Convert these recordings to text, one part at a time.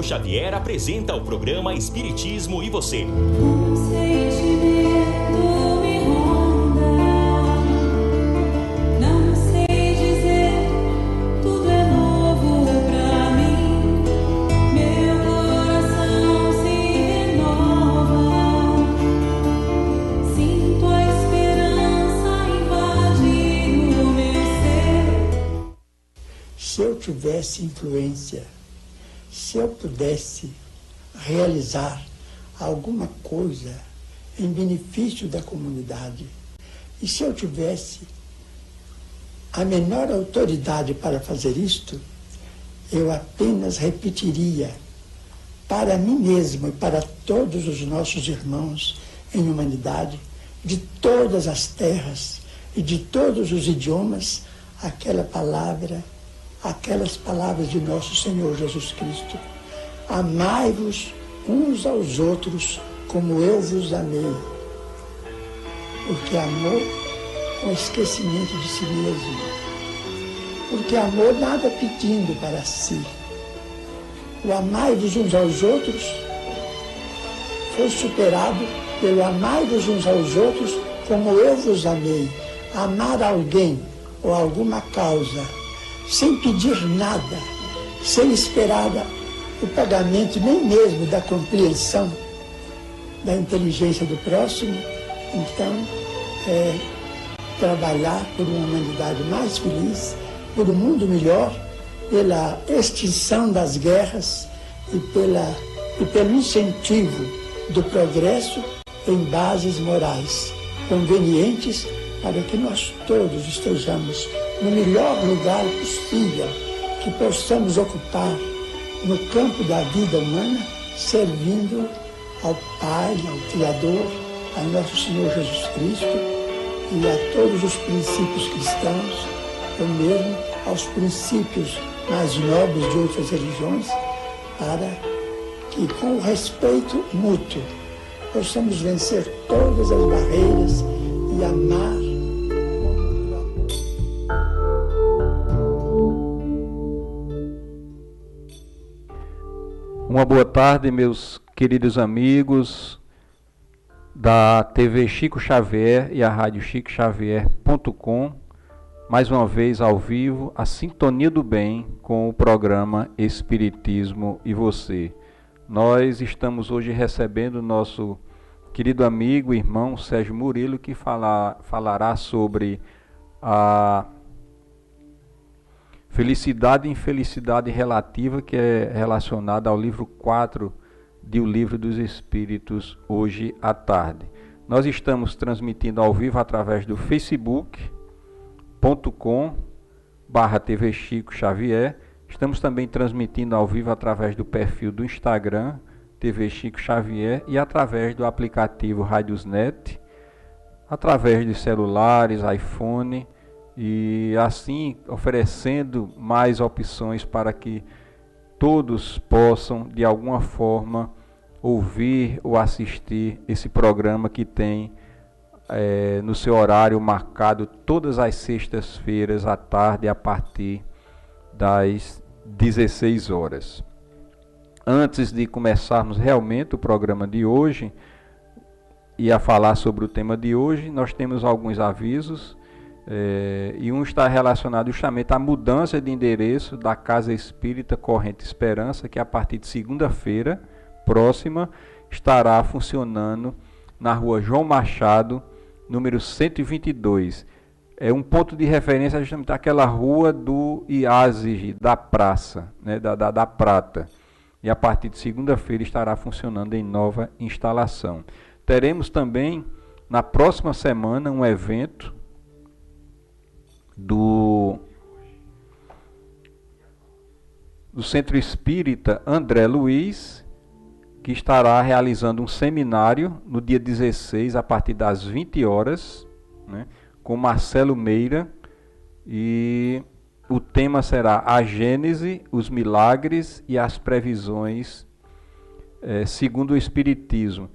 Xavier apresenta o programa Espiritismo e Você. Um sentimento me ronda, não sei dizer, tudo é novo pra mim. Meu coração se renova, sinto a esperança invadir o meu ser. Se eu tivesse influência, se eu pudesse realizar alguma coisa em benefício da comunidade, e se eu tivesse a menor autoridade para fazer isto, eu apenas repetiria para mim mesmo e para todos os nossos irmãos em humanidade, de todas as terras e de todos os idiomas, aquelas palavras de nosso Senhor Jesus Cristo: amai-vos uns aos outros como eu vos amei. Porque amor com esquecimento de si mesmo. Porque amor nada pedindo para si. O amai-vos uns aos outros foi superado pelo amai-vos uns aos outros como eu vos amei. Amar alguém ou alguma causa sem pedir nada, sem esperar o pagamento nem mesmo da compreensão da inteligência do próximo, então trabalhar por uma humanidade mais feliz, por um mundo melhor, pela extinção das guerras e pelo incentivo do progresso em bases morais convenientes para que nós todos estejamos no melhor lugar possível que possamos ocupar no campo da vida humana, servindo ao Pai, ao Criador, a nosso Senhor Jesus Cristo e a todos os princípios cristãos, ou mesmo aos princípios mais nobres de outras religiões, para que, com o respeito mútuo, possamos vencer todas as barreiras e amar. Uma boa tarde, meus queridos amigos da TV Chico Xavier e a Rádio chicoxavier.com, mais uma vez ao vivo, a Sintonia do Bem com o programa Espiritismo e Você. Nós estamos hoje recebendo nosso querido amigo e irmão Sérgio Murilo, que falará sobre a felicidade e infelicidade relativa, que é relacionada ao livro 4 de O Livro dos Espíritos, hoje à tarde. Nós estamos transmitindo ao vivo através do facebook.com/TV Chico Xavier. Estamos também transmitindo ao vivo através do perfil do Instagram, TV Chico Xavier, e através do aplicativo Radiosnet, através de celulares, iPhone, e assim oferecendo mais opções para que todos possam, de alguma forma, ouvir ou assistir esse programa que tem no seu horário marcado todas as sextas-feiras à tarde, a partir das 16 horas. Antes de começarmos realmente o programa de hoje e a falar sobre o tema de hoje, nós temos alguns avisos. E um está relacionado justamente à mudança de endereço da Casa Espírita Corrente Esperança, que a partir de segunda-feira próxima estará funcionando na rua João Machado, número 122. É um ponto de referência justamente àquela rua do IASIG, da praça, né, da Prata. E a partir de segunda-feira estará funcionando em nova instalação. Teremos também, na próxima semana, um evento do Centro Espírita André Luiz, que estará realizando um seminário no dia 16, a partir das 20 horas, né, com Marcelo Meira, e o tema será a Gênese, os milagres e as previsões segundo o Espiritismo.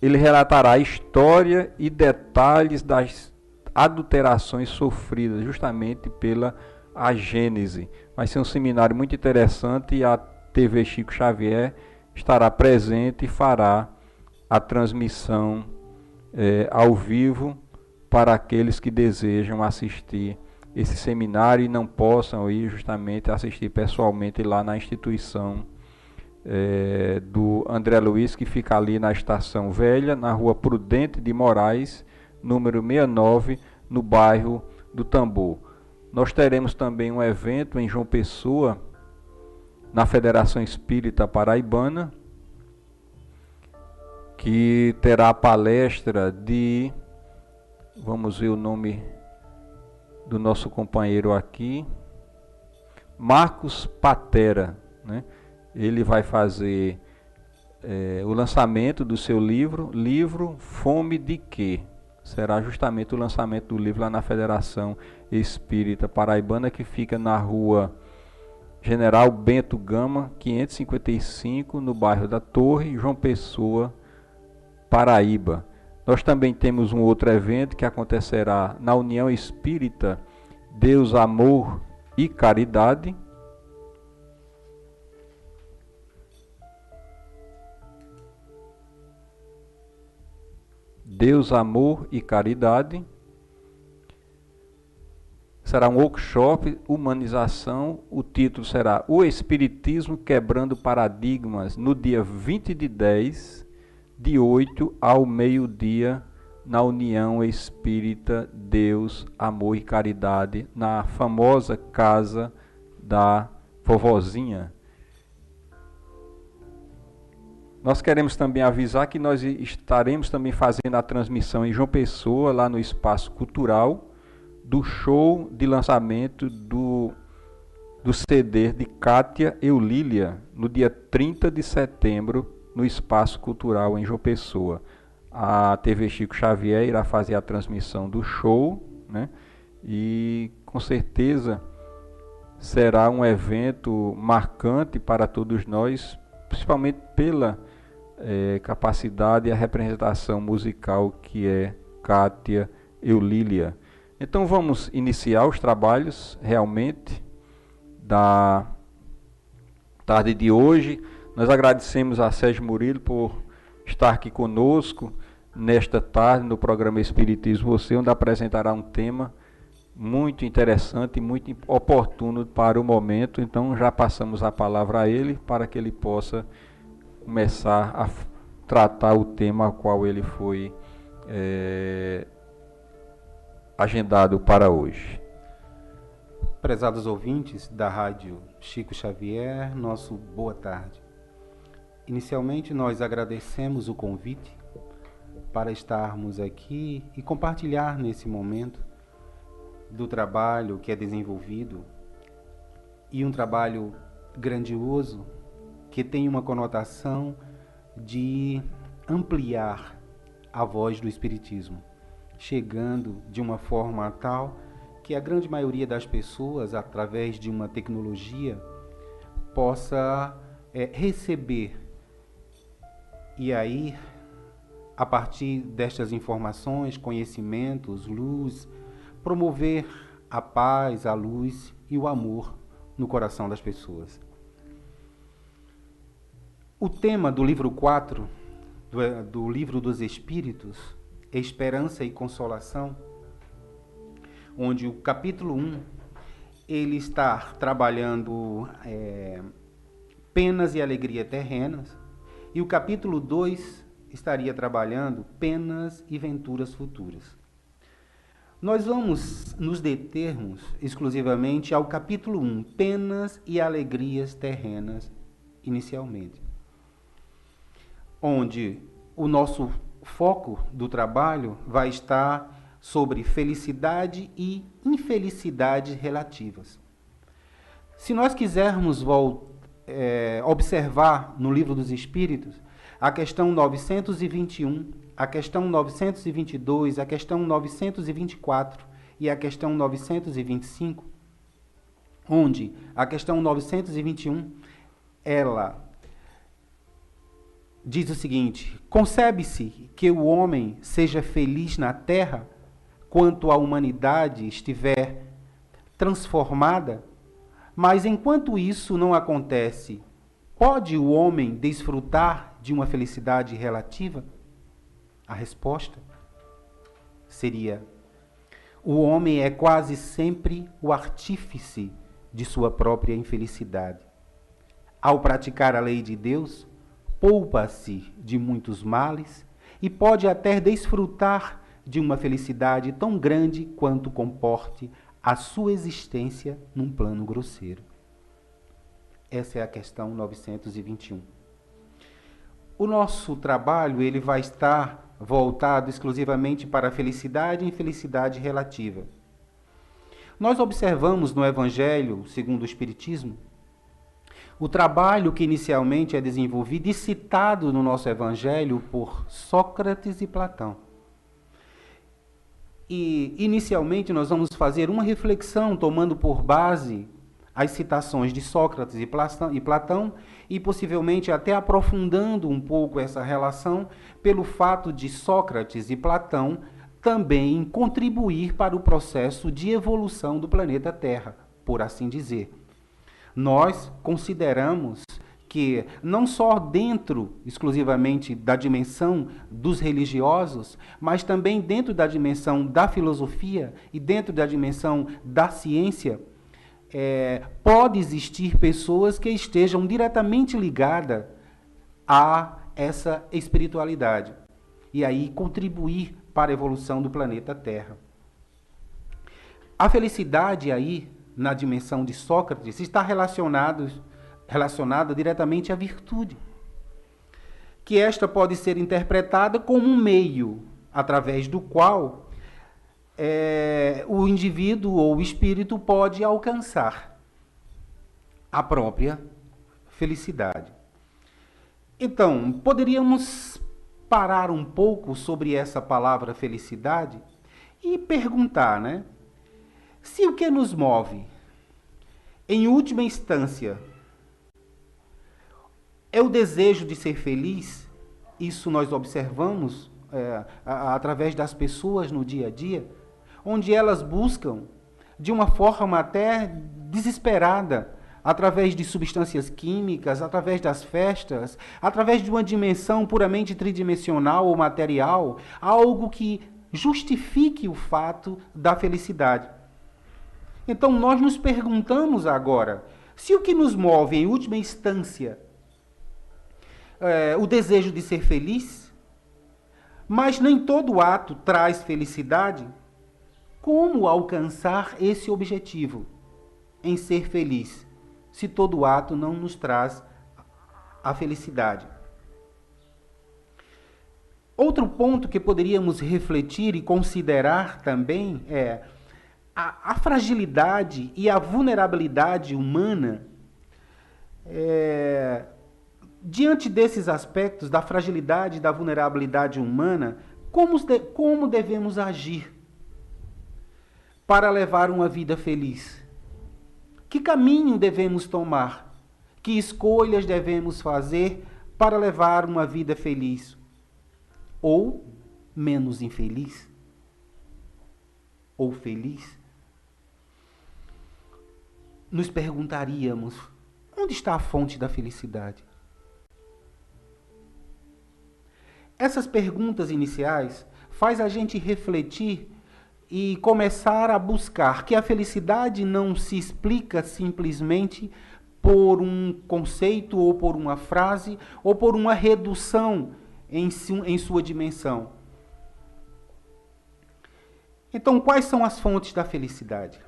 Ele relatará a história e detalhes das adulterações sofridas justamente pela a Gênese. Vai ser um seminário muito interessante e a TV Chico Xavier estará presente e fará a transmissão ao vivo para aqueles que desejam assistir esse seminário e não possam ir justamente assistir pessoalmente lá na instituição do André Luiz, que fica ali na Estação Velha, na Rua Prudente de Moraes, número 69, no bairro do Tambor. Nós teremos também um evento em João Pessoa, na Federação Espírita Paraibana, que terá a palestra de, vamos ver o nome do nosso companheiro aqui, Marcos Patera, né? Ele vai fazer o lançamento do seu livro Fome de Quê? Será justamente o lançamento do livro lá na Federação Espírita Paraibana, que fica na rua General Bento Gama, 555, no bairro da Torre, João Pessoa, Paraíba. Nós também temos um outro evento que acontecerá na União Espírita Deus, Amor e Caridade. Deus, Amor e Caridade. Será um workshop, humanização. O título será O Espiritismo Quebrando Paradigmas, no dia 20 de 10, de 8 ao meio-dia, na União Espírita Deus, Amor e Caridade, na famosa casa da vovozinha. Nós queremos também avisar que nós estaremos também fazendo a transmissão em João Pessoa, lá no Espaço Cultural, do show de lançamento do CD de Kátia Eulília, no dia 30 de setembro, no Espaço Cultural em João Pessoa. A TV Chico Xavier irá fazer a transmissão do show, né? E com certeza será um evento marcante para todos nós, principalmente pela capacidade e a representação musical que é Kátia Eulília. Então vamos iniciar os trabalhos realmente da tarde de hoje. Nós agradecemos a Sérgio Murilo por estar aqui conosco nesta tarde no programa Espiritismo Você, onde apresentará um tema muito interessante e muito oportuno para o momento. Então já passamos a palavra a ele para que ele possa começar a tratar o tema ao qual ele foi agendado para hoje. Prezados ouvintes da Rádio Chico Xavier, nosso boa tarde. Inicialmente nós agradecemos o convite para estarmos aqui e compartilhar nesse momento do trabalho que é desenvolvido, e um trabalho grandioso que tem uma conotação de ampliar a voz do Espiritismo, chegando de uma forma tal que a grande maioria das pessoas, através de uma tecnologia, possa receber. E aí, a partir destas informações, conhecimentos, luz, promover a paz, a luz e o amor no coração das pessoas. O tema do livro 4, do Livro dos Espíritos, Esperança e Consolação, onde o capítulo 1, ele está trabalhando penas e alegria terrenas, e o capítulo 2 estaria trabalhando penas e venturas futuras. Nós vamos nos determos exclusivamente ao capítulo 1, penas e alegrias terrenas, inicialmente, onde o nosso foco do trabalho vai estar sobre felicidade e infelicidade relativas. Se nós quisermos observar no Livro dos Espíritos a questão 921, a questão 922, a questão 924 e a questão 925, onde a questão 921, ela diz o seguinte: concebe-se que o homem seja feliz na terra quanto a humanidade estiver transformada, mas enquanto isso não acontece, Pode o homem desfrutar de uma felicidade relativa? A resposta seria: o homem é quase sempre o artífice de sua própria infelicidade. Ao praticar a lei de Deus, poupa-se de muitos males e pode até desfrutar de uma felicidade tão grande quanto comporte a sua existência num plano grosseiro. Essa é a questão 921. O nosso trabalho ele vai estar voltado exclusivamente para a felicidade e infelicidade relativa. Nós observamos no Evangelho, segundo o Espiritismo, o trabalho que inicialmente é desenvolvido e citado no nosso Evangelho por Sócrates e Platão. E, inicialmente, nós vamos fazer uma reflexão tomando por base as citações de Sócrates e Platão e, possivelmente, até aprofundando um pouco essa relação pelo fato de Sócrates e Platão também contribuir para o processo de evolução do planeta Terra, por assim dizer. Nós consideramos que não só dentro exclusivamente da dimensão dos religiosos, mas também dentro da dimensão da filosofia e dentro da dimensão da ciência, pode existir pessoas que estejam diretamente ligadas a essa espiritualidade e aí contribuir para a evolução do planeta Terra. A felicidade aí, na dimensão de Sócrates, está relacionada diretamente à virtude, que esta pode ser interpretada como um meio através do qual o indivíduo ou o espírito pode alcançar a própria felicidade. Então, poderíamos parar um pouco sobre essa palavra felicidade e perguntar, né? Se o que nos move, em última instância, é o desejo de ser feliz, isso nós observamos através das pessoas no dia a dia, onde elas buscam, de uma forma até desesperada, através de substâncias químicas, através das festas, através de uma dimensão puramente tridimensional ou material, algo que justifique o fato da felicidade. Então, nós nos perguntamos agora, se o que nos move, em última instância, o desejo de ser feliz, mas nem todo ato traz felicidade, como alcançar esse objetivo em ser feliz, se todo ato não nos traz a felicidade? Outro ponto que poderíamos refletir e considerar também é a fragilidade e a vulnerabilidade humana. Diante desses aspectos da fragilidade e da vulnerabilidade humana, como devemos agir para levar uma vida feliz? Que caminho devemos tomar? Que escolhas devemos fazer para levar uma vida feliz? Ou menos infeliz? Ou feliz? Nos perguntaríamos, onde está a fonte da felicidade? Essas perguntas iniciais faz a gente refletir e começar a buscar que a felicidade não se explica simplesmente por um conceito ou por uma frase ou por uma redução em sua dimensão. Então, quais são as fontes da felicidade?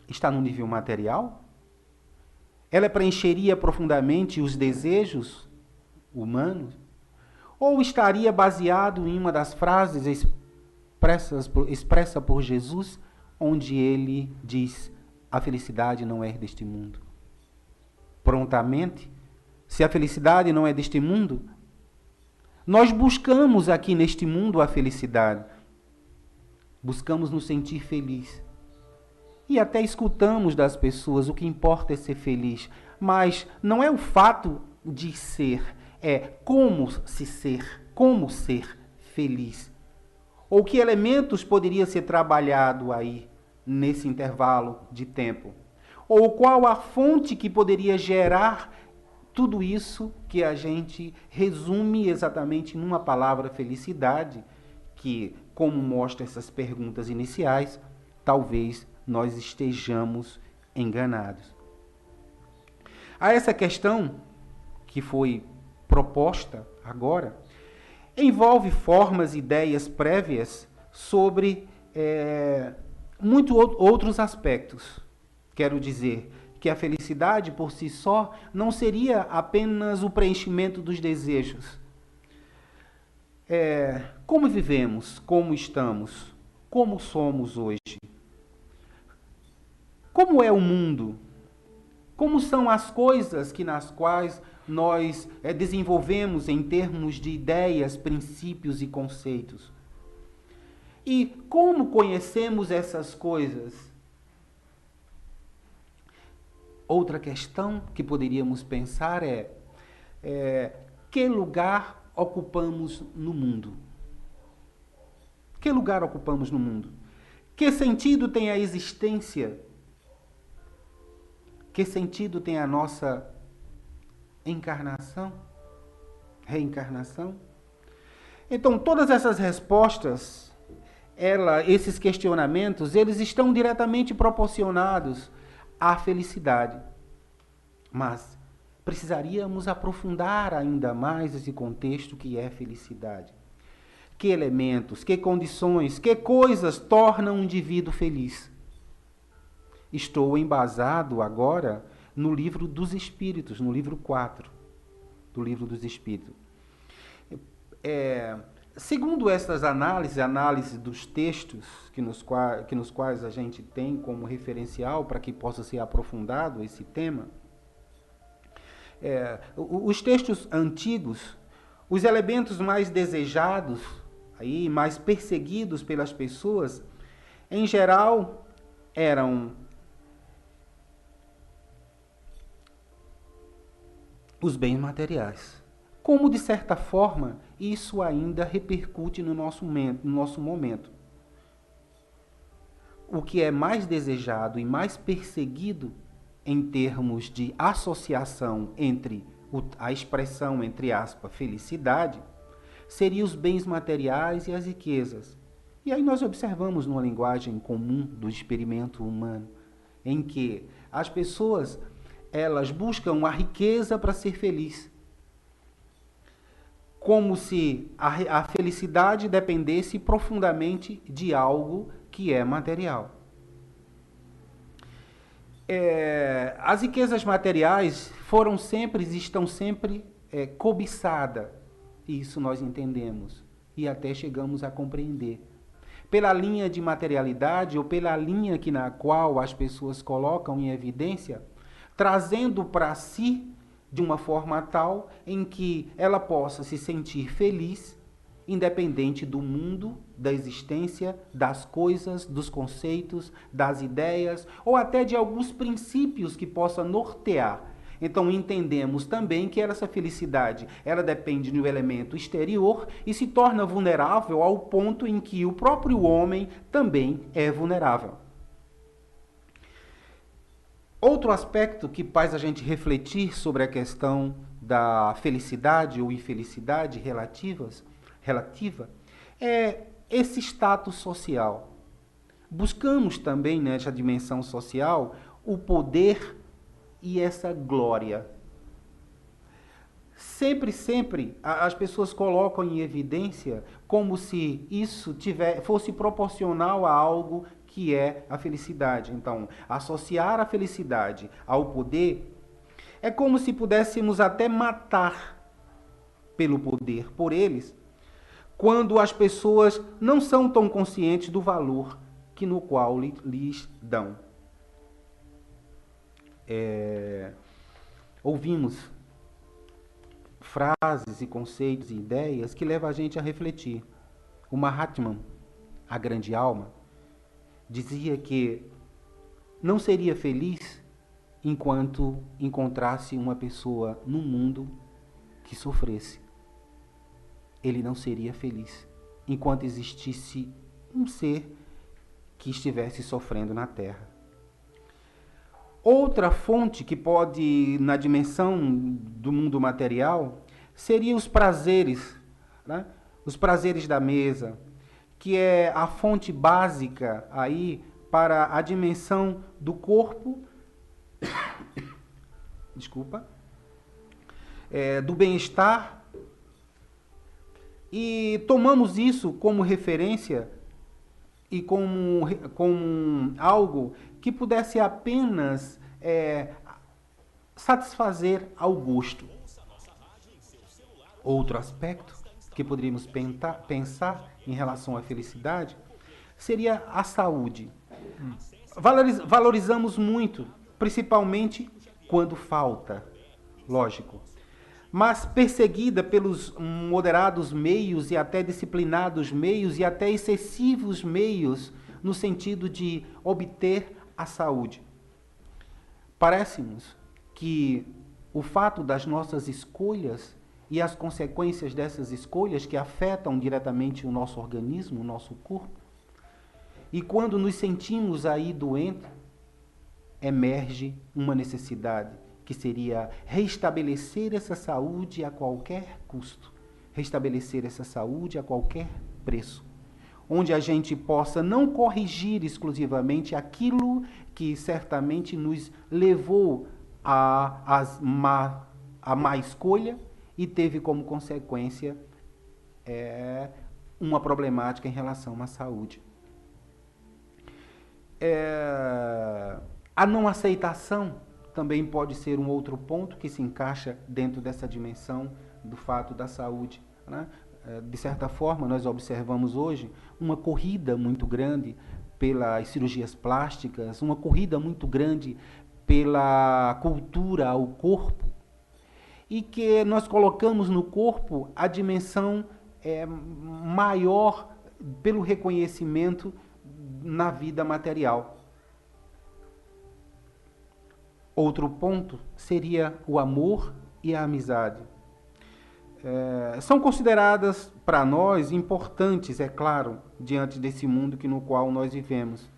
Está no nível material? Ela preencheria profundamente os desejos humanos? Ou estaria baseado em uma das frases expressa por Jesus, onde ele diz: a felicidade não é deste mundo? Prontamente, se a felicidade não é deste mundo, nós buscamos aqui neste mundo a felicidade. Buscamos nos sentir feliz. E até escutamos das pessoas: o que importa é ser feliz. Mas não é o fato de ser, é como ser feliz. Ou que elementos poderia ser trabalhado aí, nesse intervalo de tempo? Ou qual a fonte que poderia gerar tudo isso que a gente resume exatamente numa palavra felicidade, que, como mostram essas perguntas iniciais, talvez nós estejamos enganados. A essa questão que foi proposta agora, envolve formas e ideias prévias sobre muitos outros aspectos. Quero dizer que a felicidade por si só não seria apenas o preenchimento dos desejos. Como vivemos, como estamos, como somos hoje? Como é o mundo? Como são as coisas nas quais nós desenvolvemos em termos de ideias, princípios e conceitos? E como conhecemos essas coisas? Outra questão que poderíamos pensar é que lugar ocupamos no mundo? Que lugar ocupamos no mundo? Que sentido tem a existência? Que sentido tem a nossa encarnação? Reencarnação? Então, todas essas respostas, esses questionamentos, eles estão diretamente proporcionados à felicidade. Mas precisaríamos aprofundar ainda mais esse contexto que é felicidade. Que elementos, que condições, que coisas tornam um indivíduo feliz? Estou embasado agora no livro dos Espíritos, no livro 4 do livro dos Espíritos. Segundo essas análises dos textos nos quais a gente tem como referencial para que possa ser aprofundado esse tema, os textos antigos, os elementos mais desejados, mais perseguidos pelas pessoas, em geral, eram os bens materiais. Como, de certa forma, isso ainda repercute no nosso momento. O que é mais desejado e mais perseguido em termos de associação entre a expressão, entre aspas, felicidade, seria os bens materiais e as riquezas. E aí nós observamos numa linguagem comum do experimento humano, em que as pessoas elas buscam a riqueza para ser feliz, como se a felicidade dependesse profundamente de algo que é material. As riquezas materiais estão sempre cobiçadas, isso nós entendemos e até chegamos a compreender. Pela linha de materialidade ou pela linha na qual as pessoas colocam em evidência, trazendo para si de uma forma tal em que ela possa se sentir feliz, independente do mundo, da existência, das coisas, dos conceitos, das ideias, ou até de alguns princípios que possa nortear. Então entendemos também que essa felicidade, ela depende do elemento exterior e se torna vulnerável ao ponto em que o próprio homem também é vulnerável. Outro aspecto que faz a gente refletir sobre a questão da felicidade ou infelicidade relativa é esse status social. Buscamos também nessa dimensão social o poder e essa glória. Sempre as pessoas colocam em evidência como se isso fosse proporcional a algo que é a felicidade. Então, associar a felicidade ao poder é como se pudéssemos até matar pelo poder, por eles, quando as pessoas não são tão conscientes do valor no qual lhes dão. Ouvimos frases e conceitos e ideias que levam a gente a refletir. O Mahatma, a grande alma, dizia que não seria feliz enquanto encontrasse uma pessoa no mundo que sofresse. Ele não seria feliz enquanto existisse um ser que estivesse sofrendo na Terra. Outra fonte que pode, na dimensão do mundo material, seria os prazeres, né? Os prazeres da mesa, que é a fonte básica aí para a dimensão do corpo, desculpa, do bem-estar, e tomamos isso como referência e como algo que pudesse apenas satisfazer ao gosto. Outro aspecto que poderíamos pensar em relação à felicidade seria a saúde. Valorizamos muito, principalmente quando falta, lógico, mas perseguida pelos moderados meios e até disciplinados meios e até excessivos meios no sentido de obter a saúde. Parece-nos que o fato das nossas escolhas e as consequências dessas escolhas que afetam diretamente o nosso organismo, o nosso corpo, e quando nos sentimos aí doentes, emerge uma necessidade, que seria restabelecer essa saúde a qualquer custo, restabelecer essa saúde a qualquer preço, onde a gente possa não corrigir exclusivamente aquilo que certamente nos levou a má escolha e teve como consequência uma problemática em relação à saúde. A não aceitação também pode ser um outro ponto que se encaixa dentro dessa dimensão do fato da saúde, né? De certa forma, nós observamos hoje uma corrida muito grande pelas cirurgias plásticas, uma corrida muito grande pela cultura ao corpo, e que nós colocamos no corpo a dimensão maior pelo reconhecimento na vida material. Outro ponto seria o amor e a amizade. São consideradas para nós importantes, é claro, diante desse mundo no qual nós vivemos.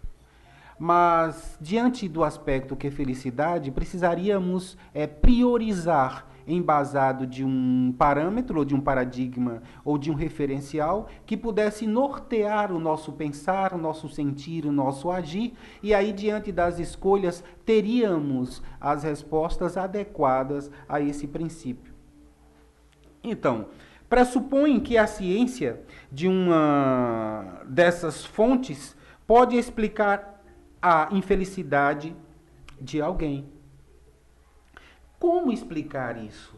Mas, diante do aspecto que é felicidade, precisaríamos priorizar, embasado de um parâmetro, ou de um paradigma, ou de um referencial, que pudesse nortear o nosso pensar, o nosso sentir, o nosso agir, e aí, diante das escolhas, teríamos as respostas adequadas a esse princípio. Então, pressupõe que a ciência de uma dessas fontes pode explicar a infelicidade de alguém. Como explicar isso?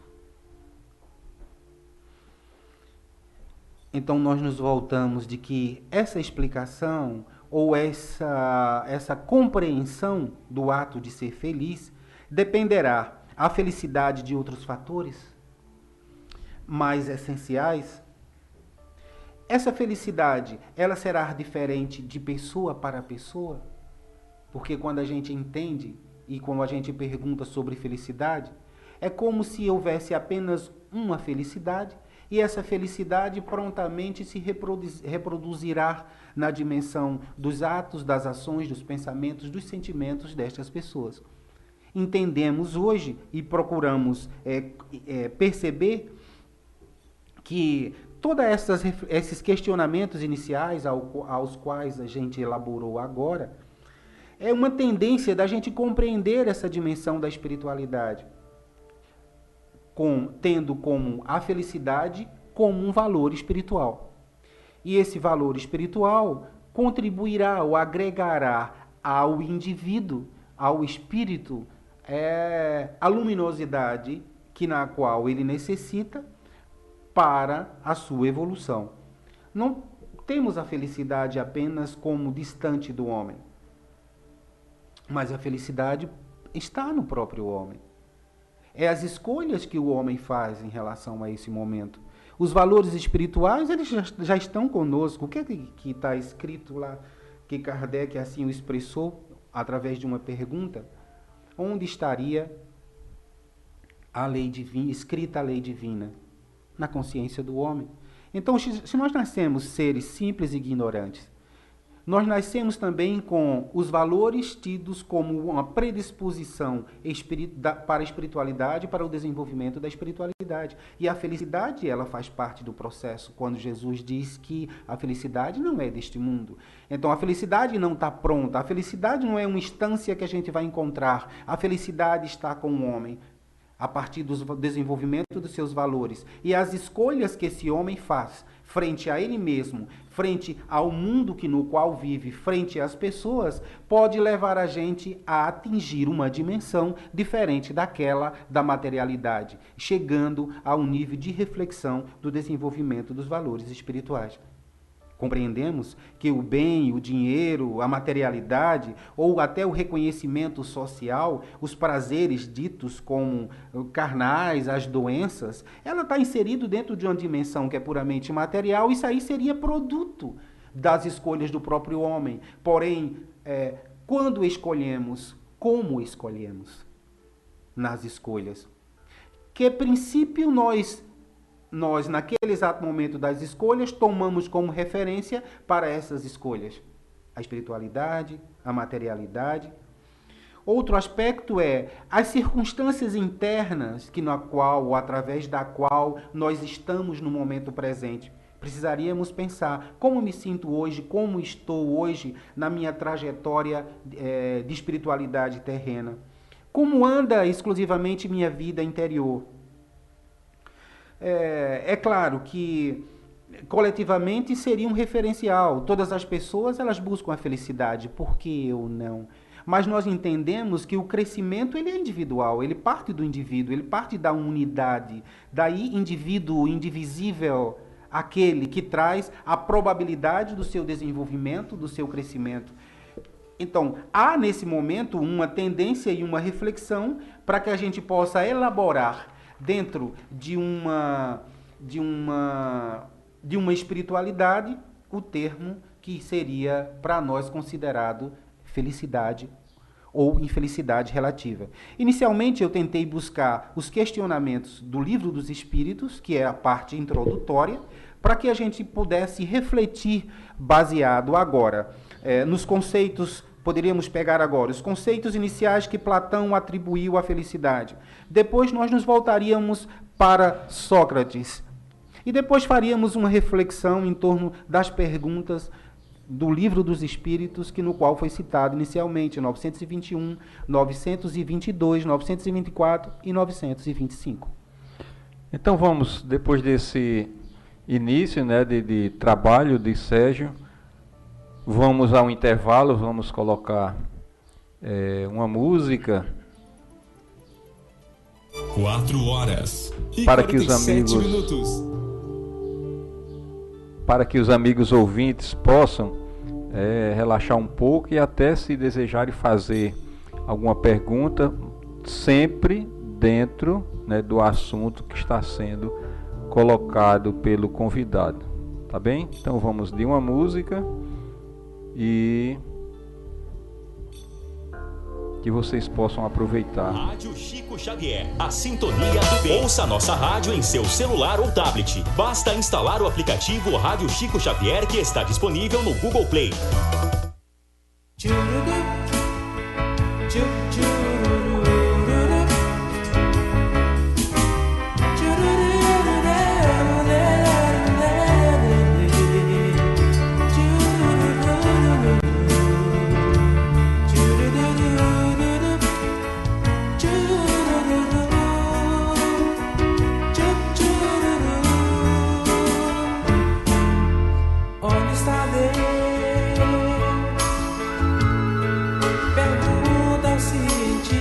Então, nós nos voltamos de que essa explicação ou essa compreensão do ato de ser feliz dependerá a felicidade de outros fatores mais essenciais. Essa felicidade, ela será diferente de pessoa para pessoa, porque quando a gente entende e quando a gente pergunta sobre felicidade, é como se houvesse apenas uma felicidade e essa felicidade prontamente se reproduzirá na dimensão dos atos, das ações, dos pensamentos, dos sentimentos destas pessoas. Entendemos hoje e procuramos perceber que todos esses questionamentos iniciais aos quais a gente elaborou agora é uma tendência da gente compreender essa dimensão da espiritualidade, tendo como a felicidade como um valor espiritual. E esse valor espiritual contribuirá ou agregará ao indivíduo, ao espírito, a luminosidade na qual ele necessita para a sua evolução. Não temos a felicidade apenas como distante do homem, mas a felicidade está no próprio homem. É as escolhas que o homem faz em relação a esse momento. Os valores espirituais, eles já estão conosco. O que é que está escrito lá, que Kardec assim o expressou através de uma pergunta? Onde estaria a lei divina, escrita a lei divina? Na consciência do homem. Então, se nós nascemos seres simples e ignorantes, Nós nascemos também com os valores tidos como uma predisposição para a espiritualidade, para o desenvolvimento da espiritualidade. E a felicidade, ela faz parte do processo, quando Jesus diz que a felicidade não é deste mundo. Então, a felicidade não está pronta, a felicidade não é uma instância que a gente vai encontrar, a felicidade está com o homem, a partir do desenvolvimento dos seus valores. E as escolhas que esse homem faz, frente a ele mesmo, frente ao mundo no qual vive, frente às pessoas, pode levar a gente a atingir uma dimensão diferente daquela da materialidade, chegando a um nível de reflexão do desenvolvimento dos valores espirituais. Compreendemos que o bem, o dinheiro, a materialidade, ou até o reconhecimento social, os prazeres ditos como carnais, as doenças, ela está inserido dentro de uma dimensão que é puramente material. Isso aí seria produto das escolhas do próprio homem. Porém, quando escolhemos, como escolhemos nas escolhas? Que princípio nós, naquele exato momento das escolhas, tomamos como referência para essas escolhas? A espiritualidade, a materialidade. Outro aspecto é as circunstâncias internas através da qual nós estamos no momento presente. Precisaríamos pensar como me sinto hoje, como estou hoje na minha trajetória de espiritualidade terrena. Como anda exclusivamente minha vida interior? É claro que coletivamente seria um referencial. Todas as pessoas, elas buscam a felicidade. Por que eu não? Mas nós entendemos que o crescimento, ele é individual, ele parte do indivíduo, ele parte da unidade. Daí, indivíduo indivisível, aquele que traz a probabilidade do seu desenvolvimento, do seu crescimento. Então, há nesse momento uma tendência e uma reflexão para que a gente possa elaborar dentro de uma espiritualidade o termo que seria para nós considerado felicidade ou infelicidade relativa. Inicialmente eu tentei buscar os questionamentos do Livro dos Espíritos, que é a parte introdutória, para que a gente pudesse refletir baseado agora nos conceitos. Poderíamos pegar agora os conceitos iniciais que Platão atribuiu à felicidade. Depois nós nos voltaríamos para Sócrates. E depois faríamos uma reflexão em torno das perguntas do Livro dos Espíritos, no qual foi citado inicialmente 921, 922, 924 e 925. Então vamos, depois desse início, de trabalho de Sérgio, vamos ao intervalo, vamos colocar uma música 4h47 para que os amigos ouvintes possam relaxar um pouco e até, se desejarem fazer alguma pergunta, sempre dentro do assunto que está sendo colocado pelo convidado, tá bem? Então vamos de uma música e que vocês possam aproveitar. Rádio Chico Xavier, a sintonia do bem. Ouça nossa rádio em seu celular ou tablet. Basta instalar o aplicativo Rádio Chico Xavier, que está disponível no Google Play. Pergunta ao cientista.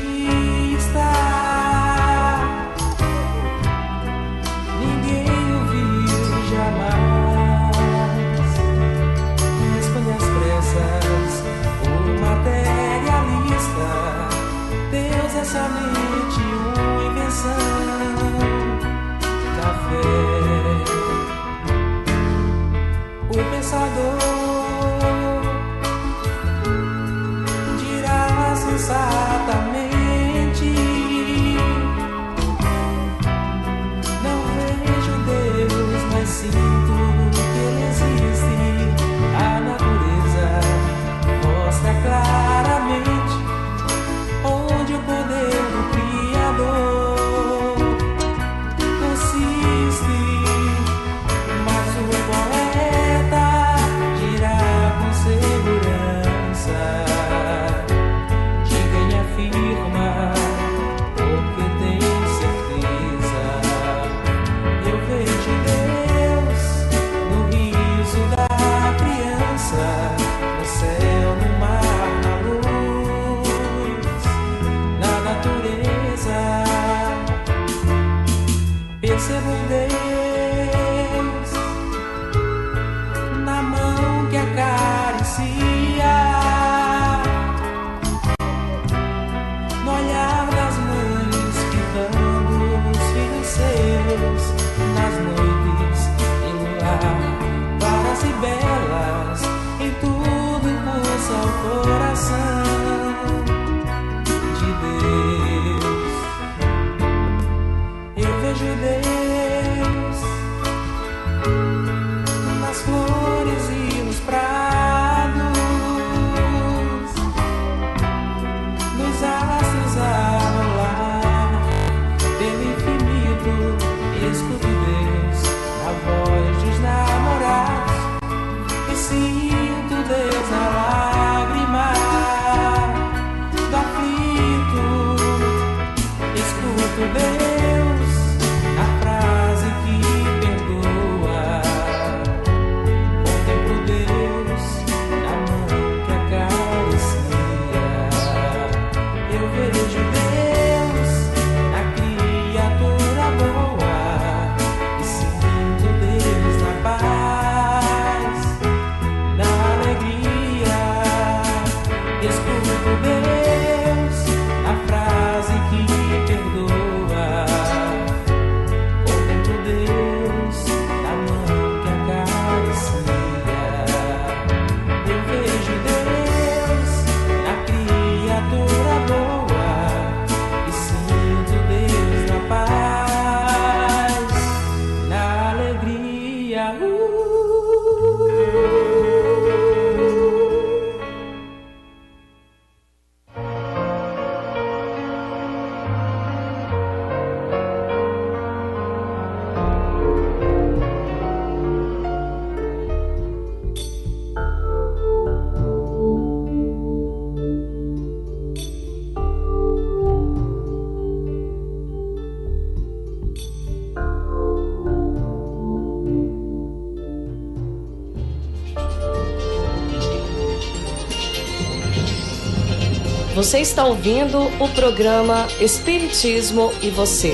Você está ouvindo o programa Espiritismo e Você.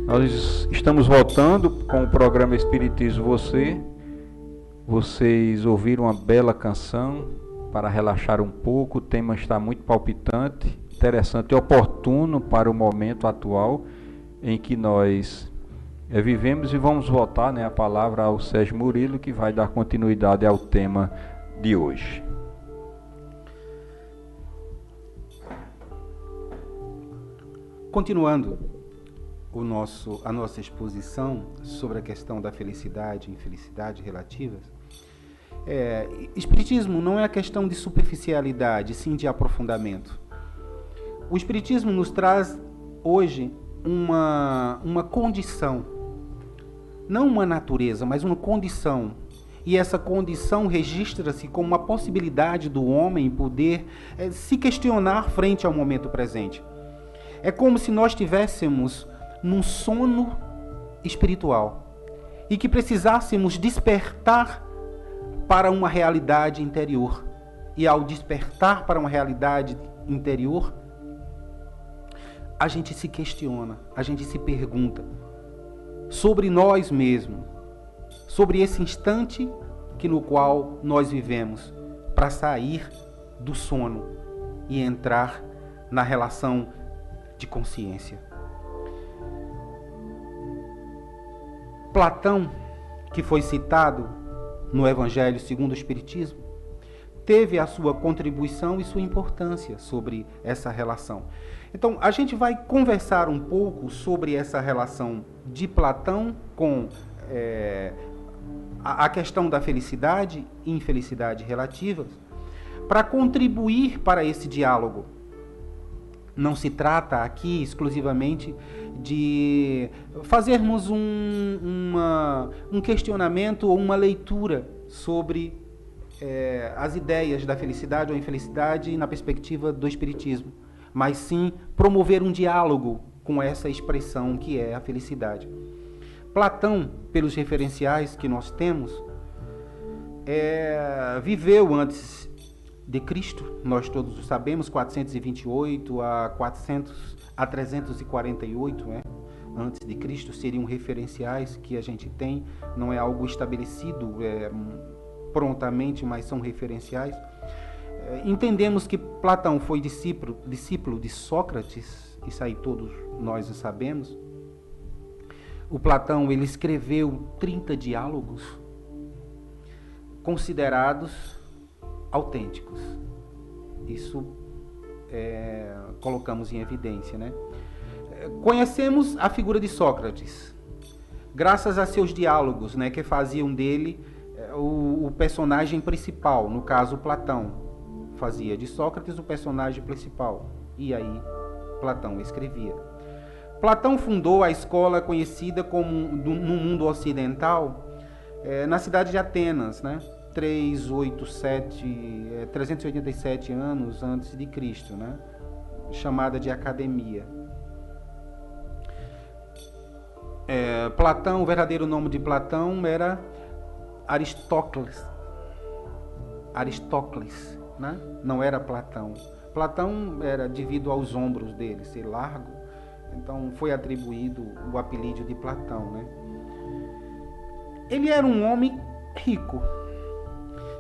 Nós estamos voltando com o programa Espiritismo Você. Vocês ouviram uma bela canção para relaxar um pouco. O tema está muito palpitante, interessante e oportuno para o momento atual em que nós vivemos, e vamos voltar, a palavra ao Sérgio Murilo, que vai dar continuidade ao tema de hoje. Continuando a nossa exposição sobre a questão da felicidade e infelicidade relativas, Espiritismo não é a questão de superficialidade, sim de aprofundamento. O Espiritismo nos traz hoje uma condição, não uma natureza, mas uma condição. E essa condição registra-se como uma possibilidade do homem poder se questionar frente ao momento presente. É como se nós estivéssemos num sono espiritual e que precisássemos despertar para uma realidade interior. E ao despertar para uma realidade interior, a gente se questiona, a gente se pergunta sobre nós mesmos, sobre esse instante no qual nós vivemos, para sair do sono e entrar na relação de consciência. Platão, que foi citado no Evangelho segundo o Espiritismo, teve a sua contribuição e sua importância sobre essa relação. Então, a gente vai conversar um pouco sobre essa relação de Platão com a questão da felicidade e infelicidade relativas, para contribuir para esse diálogo. Não se trata aqui exclusivamente de fazermos um questionamento ou uma leitura sobre as ideias da felicidade ou infelicidade na perspectiva do Espiritismo, mas sim promover um diálogo com essa expressão que é a felicidade. Platão, pelos referenciais que nós temos, viveu antes de Cristo, nós todos o sabemos, 428 a 348, antes de Cristo, seriam referenciais que a gente tem, não é algo estabelecido prontamente, mas são referenciais. Entendemos que Platão foi discípulo de Sócrates, isso aí todos nós o sabemos. O Platão, ele escreveu 30 diálogos considerados autênticos. Isso colocamos em evidência, Conhecemos a figura de Sócrates, graças a seus diálogos, que faziam dele o personagem principal. No caso, Platão fazia de Sócrates o personagem principal, e aí Platão escrevia. Platão fundou a escola conhecida como no mundo ocidental, na cidade de Atenas, 387 anos antes de Cristo, chamada de Academia. Platão, o verdadeiro nome de Platão era Aristócles, não era Platão. Platão era devido aos ombros dele ser largo, então foi atribuído o apelido de Platão, Ele era um homem rico,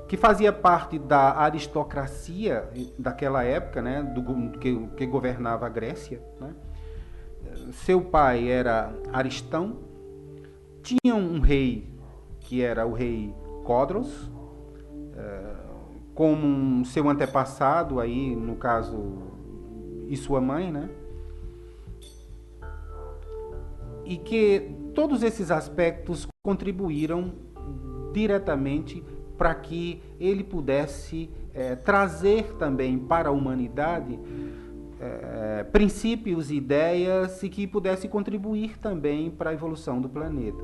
que fazia parte da aristocracia daquela época, que governava a Grécia, Seu pai era Aristão, tinha um rei que era o rei Codros, como seu antepassado aí, no caso, e sua mãe, E que todos esses aspectos contribuíram diretamente para que ele pudesse trazer também para a humanidade princípios e ideias e que pudesse contribuir também para a evolução do planeta.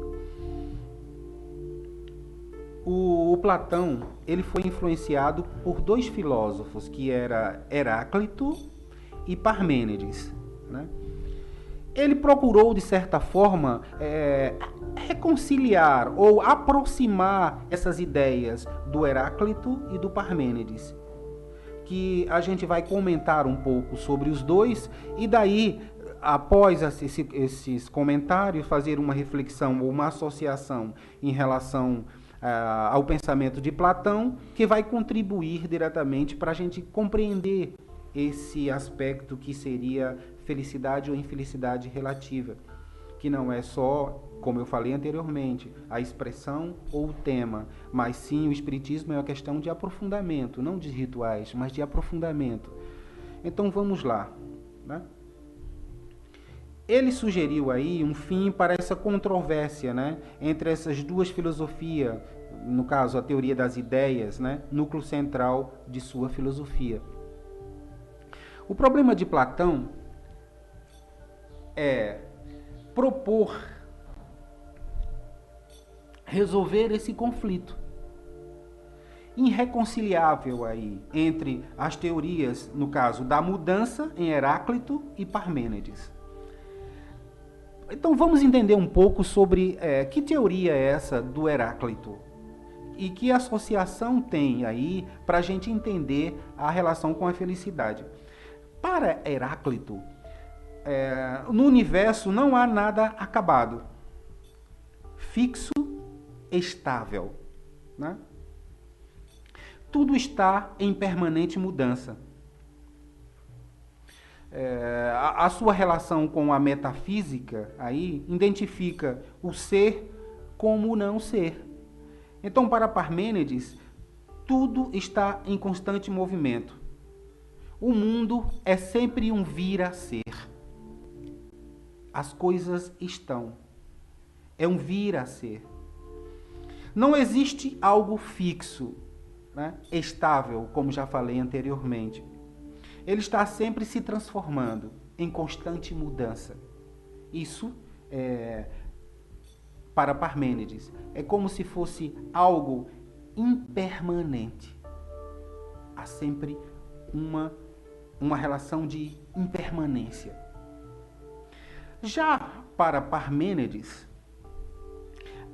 O Platão, ele foi influenciado por dois filósofos, que era Heráclito e Parmênides, ele procurou, de certa forma, reconciliar ou aproximar essas ideias do Heráclito e do Parmênides, que a gente vai comentar um pouco sobre os dois, e daí, após esses comentários, fazer uma reflexão ou uma associação em relação ao pensamento de Platão, que vai contribuir diretamente para a gente compreender esse aspecto que seria felicidade ou infelicidade relativa, que não é só, como eu falei anteriormente, a expressão ou o tema, mas sim o espiritismo é uma questão de aprofundamento, não de rituais, mas de aprofundamento. Então vamos lá, né? Ele sugeriu aí um fim para essa controvérsia, né, entre essas duas filosofias, no caso a teoria das ideias, né, núcleo central de sua filosofia. O problema de Platão é propor resolver esse conflito irreconciliável aí entre as teorias, no caso da mudança em Heráclito e Parmênides. Então vamos entender um pouco sobre que teoria é essa do Heráclito e que associação tem aí para a gente entender a relação com a felicidade. Para Heráclito, no universo não há nada acabado, fixo, estável, né? Tudo está em permanente mudança. A sua relação com a metafísica aí identifica o ser como o não ser. Então, para Parmênides, tudo está em constante movimento. O mundo é sempre um vir a ser. As coisas estão. É um vir a ser. Não existe algo fixo, né, estável, como já falei anteriormente. Ele está sempre se transformando, em constante mudança. Isso, para Parmênides, é como se fosse algo impermanente. Há sempre uma relação de impermanência. Já para Parmênides,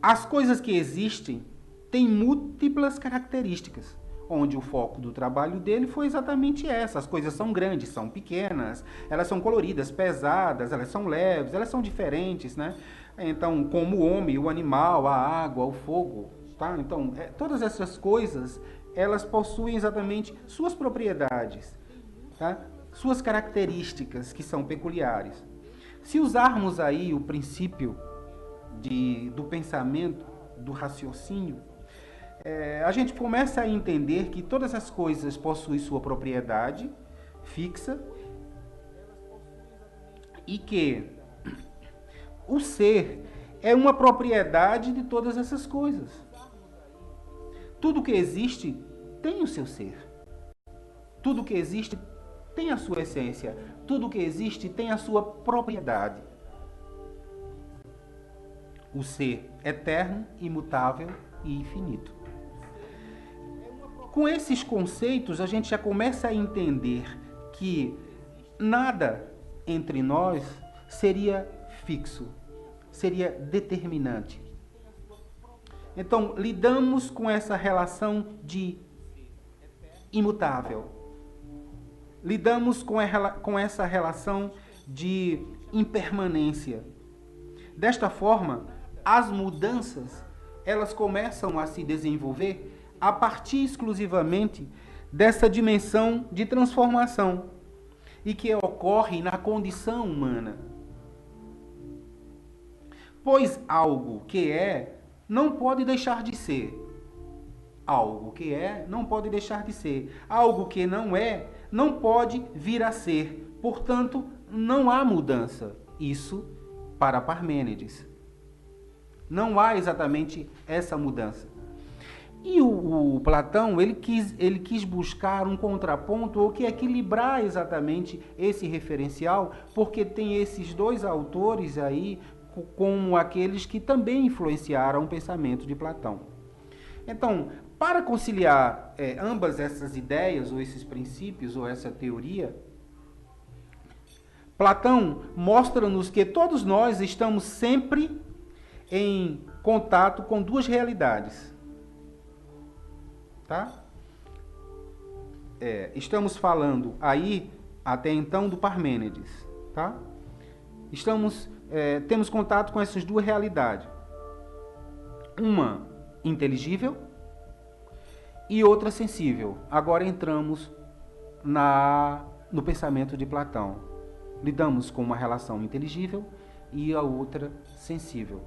as coisas que existem têm múltiplas características, onde o foco do trabalho dele foi exatamente essa. As coisas são grandes, são pequenas, elas são coloridas, pesadas, elas são leves, elas são diferentes, né? Então, como o homem, o animal, a água, o fogo, tá? Então, todas essas coisas, elas possuem exatamente suas propriedades, tá? Suas características que são peculiares. Se usarmos aí o princípio do pensamento, do raciocínio, a gente começa a entender que todas as coisas possuem sua propriedade fixa e que o ser é uma propriedade de todas essas coisas. Tudo que existe tem o seu ser. Tudo que existe tem a sua essência. Tudo que existe tem a sua propriedade. O ser eterno, imutável e infinito. Com esses conceitos, a gente já começa a entender que nada entre nós seria fixo, seria determinante. Então, lidamos com essa relação de imutável. Lidamos com essa relação de impermanência. Desta forma, as mudanças, elas começam a se desenvolver a partir exclusivamente dessa dimensão de transformação e que ocorre na condição humana. Pois algo que é, não pode deixar de ser. Algo que é, não pode deixar de ser. Algo que não é, não pode vir a ser. Portanto, não há mudança. Isso para Parmênides. Não há exatamente essa mudança. E o Platão, ele quis buscar um contraponto ou que equilibrar exatamente esse referencial, porque tem esses dois autores aí, como aqueles que também influenciaram o pensamento de Platão. Então, para conciliar ambas essas ideias, ou esses princípios, ou essa teoria, Platão mostra-nos que todos nós estamos sempre em contato com duas realidades. Tá? Estamos falando aí, até então, do Parmênides. Tá? Temos contato com essas duas realidades. Uma inteligível e outra sensível. Agora entramos no pensamento de Platão. Lidamos com uma relação inteligível e a outra sensível.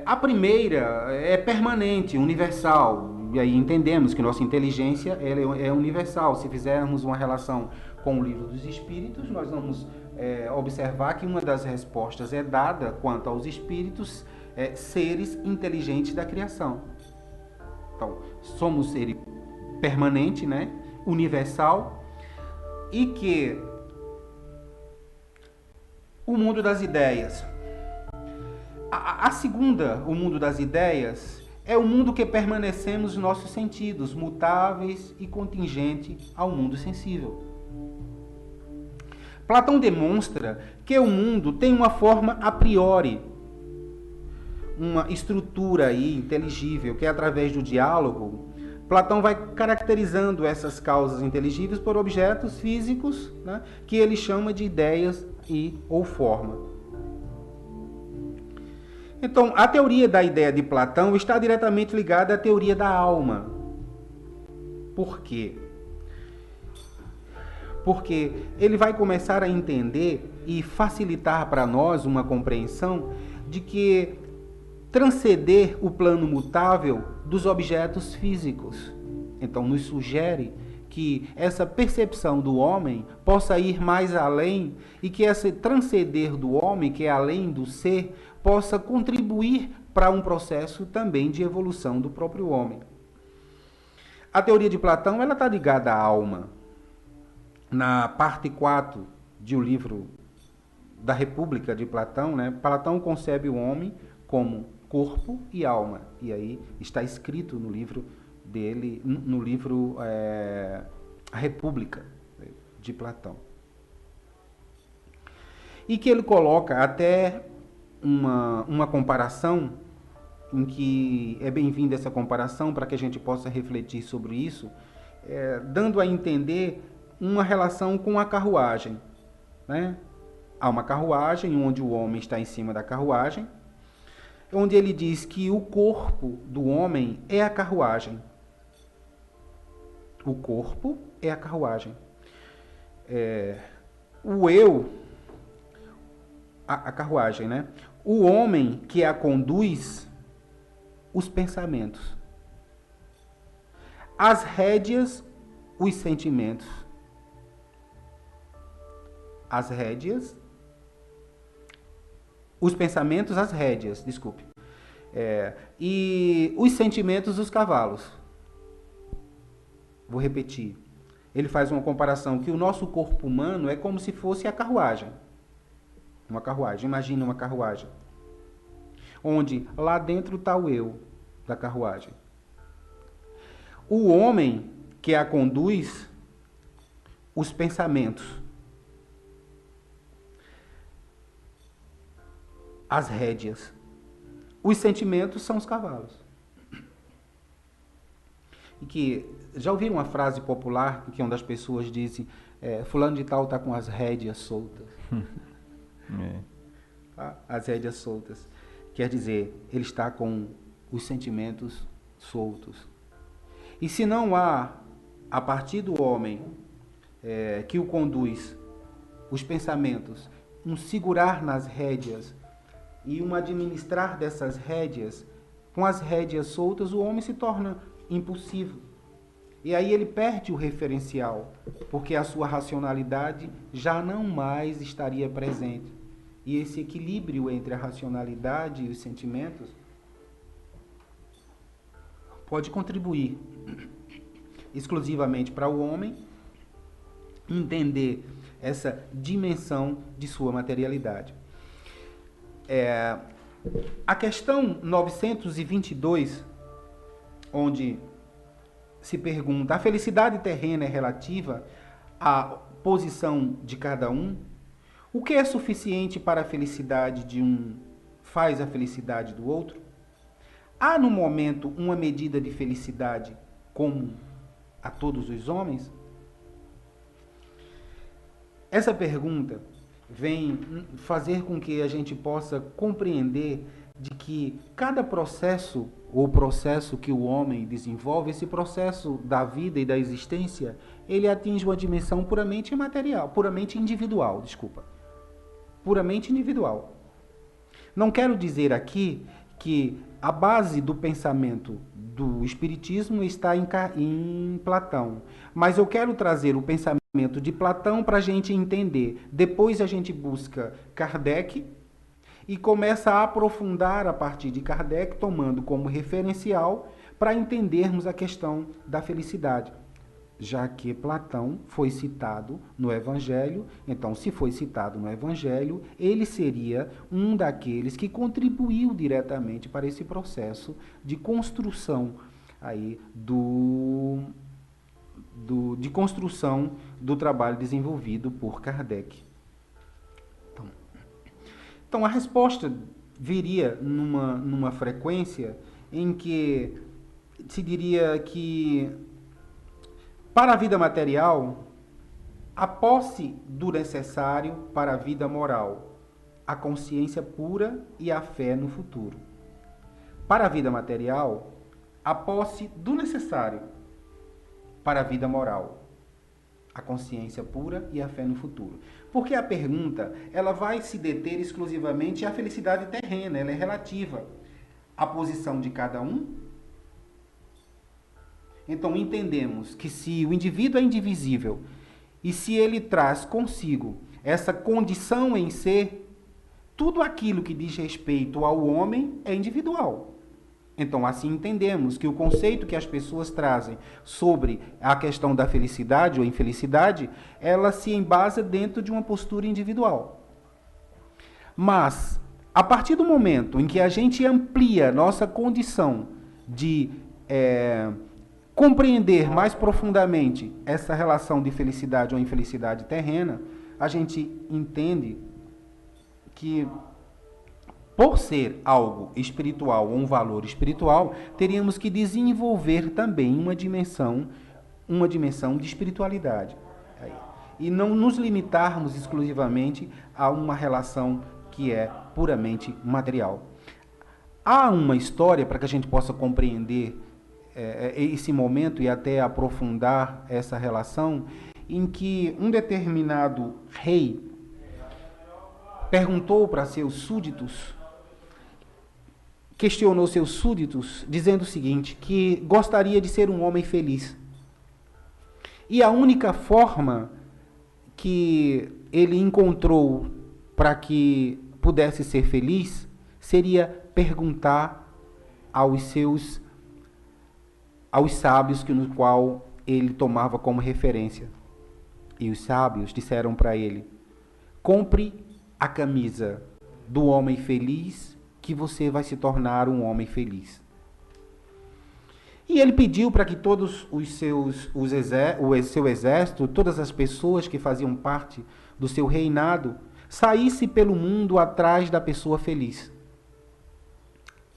A primeira é permanente, universal. E aí entendemos que nossa inteligência ela é universal. Se fizermos uma relação com o livro dos Espíritos, nós vamos observar que uma das respostas é dada quanto aos espíritos, seres inteligentes da criação. Então, somos seres permanente, né? Universal, e que o mundo das ideias. A segunda, o mundo das ideias, é o mundo que permanecemos nos nossos sentidos, mutáveis e contingente ao mundo sensível. Platão demonstra que o mundo tem uma forma a priori, uma estrutura aí inteligível, que através do diálogo, Platão vai caracterizando essas causas inteligíveis por objetos físicos, né, que ele chama de ideias ou forma. Então, a teoria da ideia de Platão está diretamente ligada à teoria da alma. Por quê? Porque ele vai começar a entender e facilitar para nós uma compreensão de que transcender o plano mutável dos objetos físicos. Então, nos sugere que essa percepção do homem possa ir mais além e que esse transcender do homem, que é além do ser, possa contribuir para um processo também de evolução do próprio homem. A teoria de Platão ela está ligada à alma. Na parte 4 de o livro da República de Platão, né, Platão concebe o homem como corpo e alma. E aí está escrito no livro dele, no livro A República de Platão. E que ele coloca até uma comparação, em que é bem-vinda essa comparação para que a gente possa refletir sobre isso, dando a entender uma relação com a carruagem. Né? Há uma carruagem onde o homem está em cima da carruagem, onde ele diz que o corpo do homem é a carruagem. O corpo é a carruagem. O eu, a carruagem, né? O homem que a conduz, os pensamentos. As rédeas, os sentimentos. As rédeas, os pensamentos, as rédeas, desculpe. E os sentimentos, os cavalos. Vou repetir. Ele faz uma comparação que o nosso corpo humano é como se fosse a carruagem. Uma carruagem, imagina uma carruagem. Onde lá dentro está o eu da carruagem. O homem que a conduz, os pensamentos. As rédeas. Os sentimentos são os cavalos. E que já ouviram uma frase popular que onde as pessoas dizem fulano de tal está com as rédeas soltas. Tá? As rédeas soltas. Quer dizer, ele está com os sentimentos soltos. E se não há, a partir do homem que o conduz, os pensamentos, um segurar nas rédeas e um administrar dessas rédeas, com as rédeas soltas, o homem se torna impulsivo. E aí ele perde o referencial, porque a sua racionalidade já não mais estaria presente. E esse equilíbrio entre a racionalidade e os sentimentos pode contribuir exclusivamente para o homem entender essa dimensão de sua materialidade. A questão 922, onde se pergunta, a felicidade terrena é relativa à posição de cada um? O que é suficiente para a felicidade de um faz a felicidade do outro? Há no momento uma medida de felicidade comum a todos os homens? Essa pergunta vem fazer com que a gente possa compreender de que cada processo, ou processo que o homem desenvolve, esse processo da vida e da existência, ele atinge uma dimensão puramente material, puramente individual, puramente individual. Não quero dizer aqui que a base do pensamento do Espiritismo está em Platão, mas eu quero trazer o pensamento de Platão para a gente entender. Depois a gente busca Kardec e começa a aprofundar a partir de Kardec, tomando como referencial para entendermos a questão da felicidade. Já que Platão foi citado no Evangelho, então, se foi citado no Evangelho, ele seria um daqueles que contribuiu diretamente para esse processo de construção aí de construção do trabalho desenvolvido por Kardec. Então a resposta viria numa frequência em que se diria que, para a vida material, a posse do necessário para a vida moral, a consciência pura e a fé no futuro. Para a vida material, a posse do necessário para a vida moral, a consciência pura e a fé no futuro. Porque a pergunta, ela vai se deter exclusivamente à felicidade terrena, ela é relativa à posição de cada um. Então entendemos que se o indivíduo é indivisível e se ele traz consigo essa condição em ser, tudo aquilo que diz respeito ao homem é individual. Então, assim entendemos que o conceito que as pessoas trazem sobre a questão da felicidade ou infelicidade, ela se embasa dentro de uma postura individual. Mas, a partir do momento em que a gente amplia nossa condição de compreender mais profundamente essa relação de felicidade ou infelicidade terrena, a gente entende que, por ser algo espiritual ou um valor espiritual, teríamos que desenvolver também uma dimensão de espiritualidade. E não nos limitarmos exclusivamente a uma relação que é puramente material. Há uma história, para que a gente possa compreender esse momento e até aprofundar essa relação, em que um determinado rei perguntou para seus súditos, questionou seus súditos, dizendo o seguinte, que gostaria de ser um homem feliz. E a única forma que ele encontrou para que pudesse ser feliz seria perguntar aos sábios no qual ele tomava como referência. E os sábios disseram para ele: compre a camisa do homem feliz, que você vai se tornar um homem feliz. E ele pediu para que todos o seu exército, todas as pessoas que faziam parte do seu reinado, saísse pelo mundo atrás da pessoa feliz.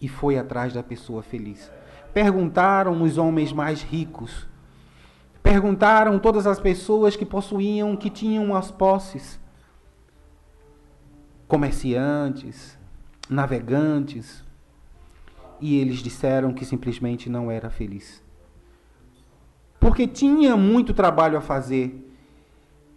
E foi atrás da pessoa feliz. Perguntaram os homens mais ricos, perguntaram todas as pessoas que tinham as posses, comerciantes, navegantes, e eles disseram que simplesmente não era feliz. Porque tinha muito trabalho a fazer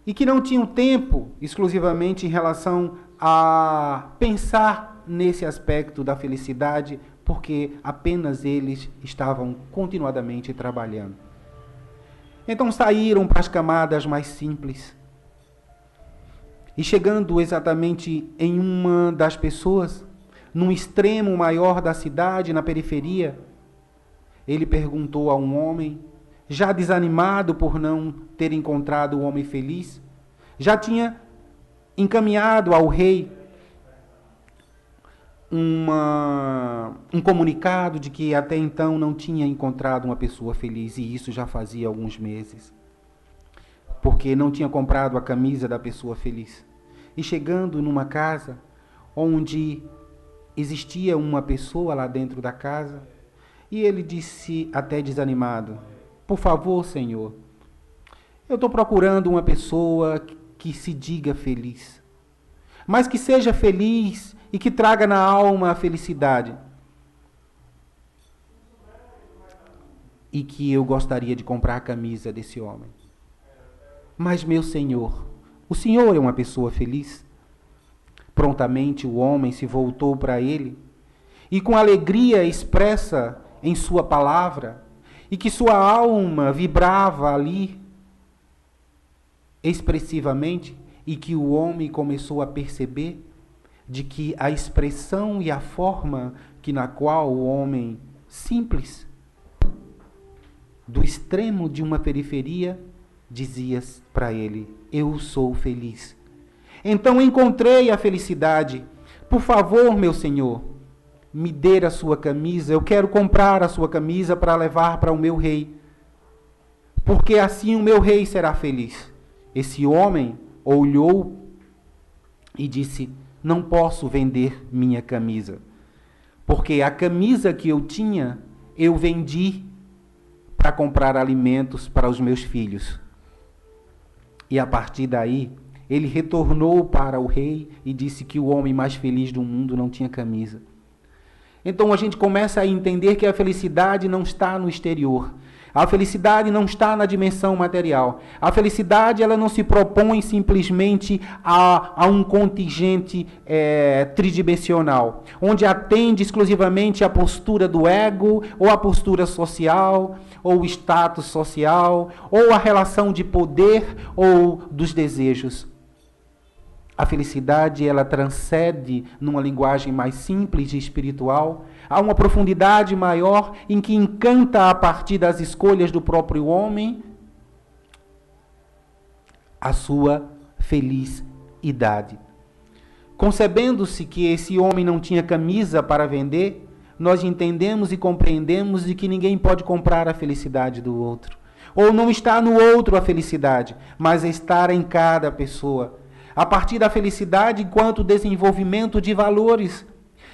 e que não tinham tempo exclusivamente em relação a pensar nesse aspecto da felicidade, porque apenas eles estavam continuadamente trabalhando. Então saíram para as camadas mais simples. E chegando exatamente em uma das pessoas, num extremo maior da cidade, na periferia, ele perguntou a um homem, já desanimado por não ter encontrado o homem feliz, já tinha encaminhado ao rei um comunicado de que até então não tinha encontrado uma pessoa feliz, e isso já fazia alguns meses, porque não tinha comprado a camisa da pessoa feliz. e chegando numa casa onde existia uma pessoa lá dentro da casa, e ele disse, até desanimado: por favor, Senhor, eu estou procurando uma pessoa que se diga feliz, mas que seja feliz e que traga na alma a felicidade. E que eu gostaria de comprar a camisa desse homem. Mas, meu Senhor, o Senhor é uma pessoa feliz? Prontamente o homem se voltou para ele e com alegria expressa em sua palavra, e que sua alma vibrava ali expressivamente, e que o homem começou a perceber de que a expressão e a forma na qual o homem simples, do extremo de uma periferia, dizia para ele: eu sou feliz. Então encontrei a felicidade. Por favor, meu Senhor, me dê a sua camisa. Eu quero comprar a sua camisa para levar para o meu rei, porque assim o meu rei será feliz. Esse homem olhou e disse: não posso vender minha camisa, porque a camisa que eu tinha, eu vendi para comprar alimentos para os meus filhos. E a partir daí, ele retornou para o rei e disse que o homem mais feliz do mundo não tinha camisa. Então a gente começa a entender que a felicidade não está no exterior. A felicidade não está na dimensão material. A felicidade, ela não se propõe simplesmente a um contingente tridimensional, onde atende exclusivamente à postura do ego, ou à postura social, ou o status social, ou a relação de poder, ou dos desejos. A felicidade, ela transcende, numa linguagem mais simples e espiritual, a uma profundidade maior em que encanta a partir das escolhas do próprio homem a sua felicidade. Concebendo-se que esse homem não tinha camisa para vender, nós entendemos e compreendemos de que ninguém pode comprar a felicidade do outro. Ou não está no outro a felicidade, mas está em cada pessoa. A partir da felicidade enquanto desenvolvimento de valores,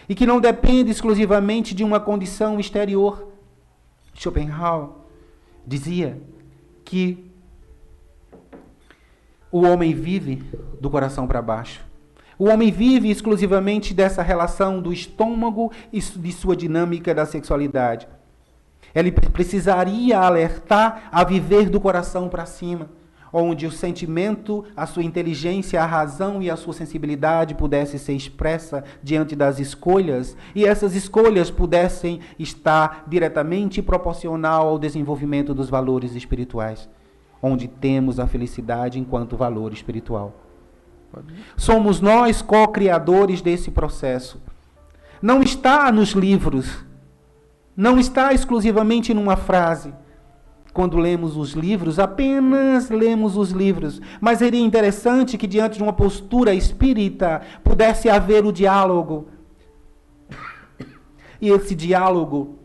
e que não depende exclusivamente de uma condição exterior. Schopenhauer dizia que o homem vive do coração para baixo. O homem vive exclusivamente dessa relação do estômago e de sua dinâmica da sexualidade. Ele precisaria alertar a viver do coração para cima, onde o sentimento, a sua inteligência, a razão e a sua sensibilidade pudessem ser expressa diante das escolhas, e essas escolhas pudessem estar diretamente proporcional ao desenvolvimento dos valores espirituais, onde temos a felicidade enquanto valor espiritual. Somos nós co-criadores desse processo. Não está nos livros, não está exclusivamente numa frase. Quando lemos os livros, apenas lemos os livros. Mas seria interessante que, diante de uma postura espírita, pudesse haver o diálogo. E esse diálogo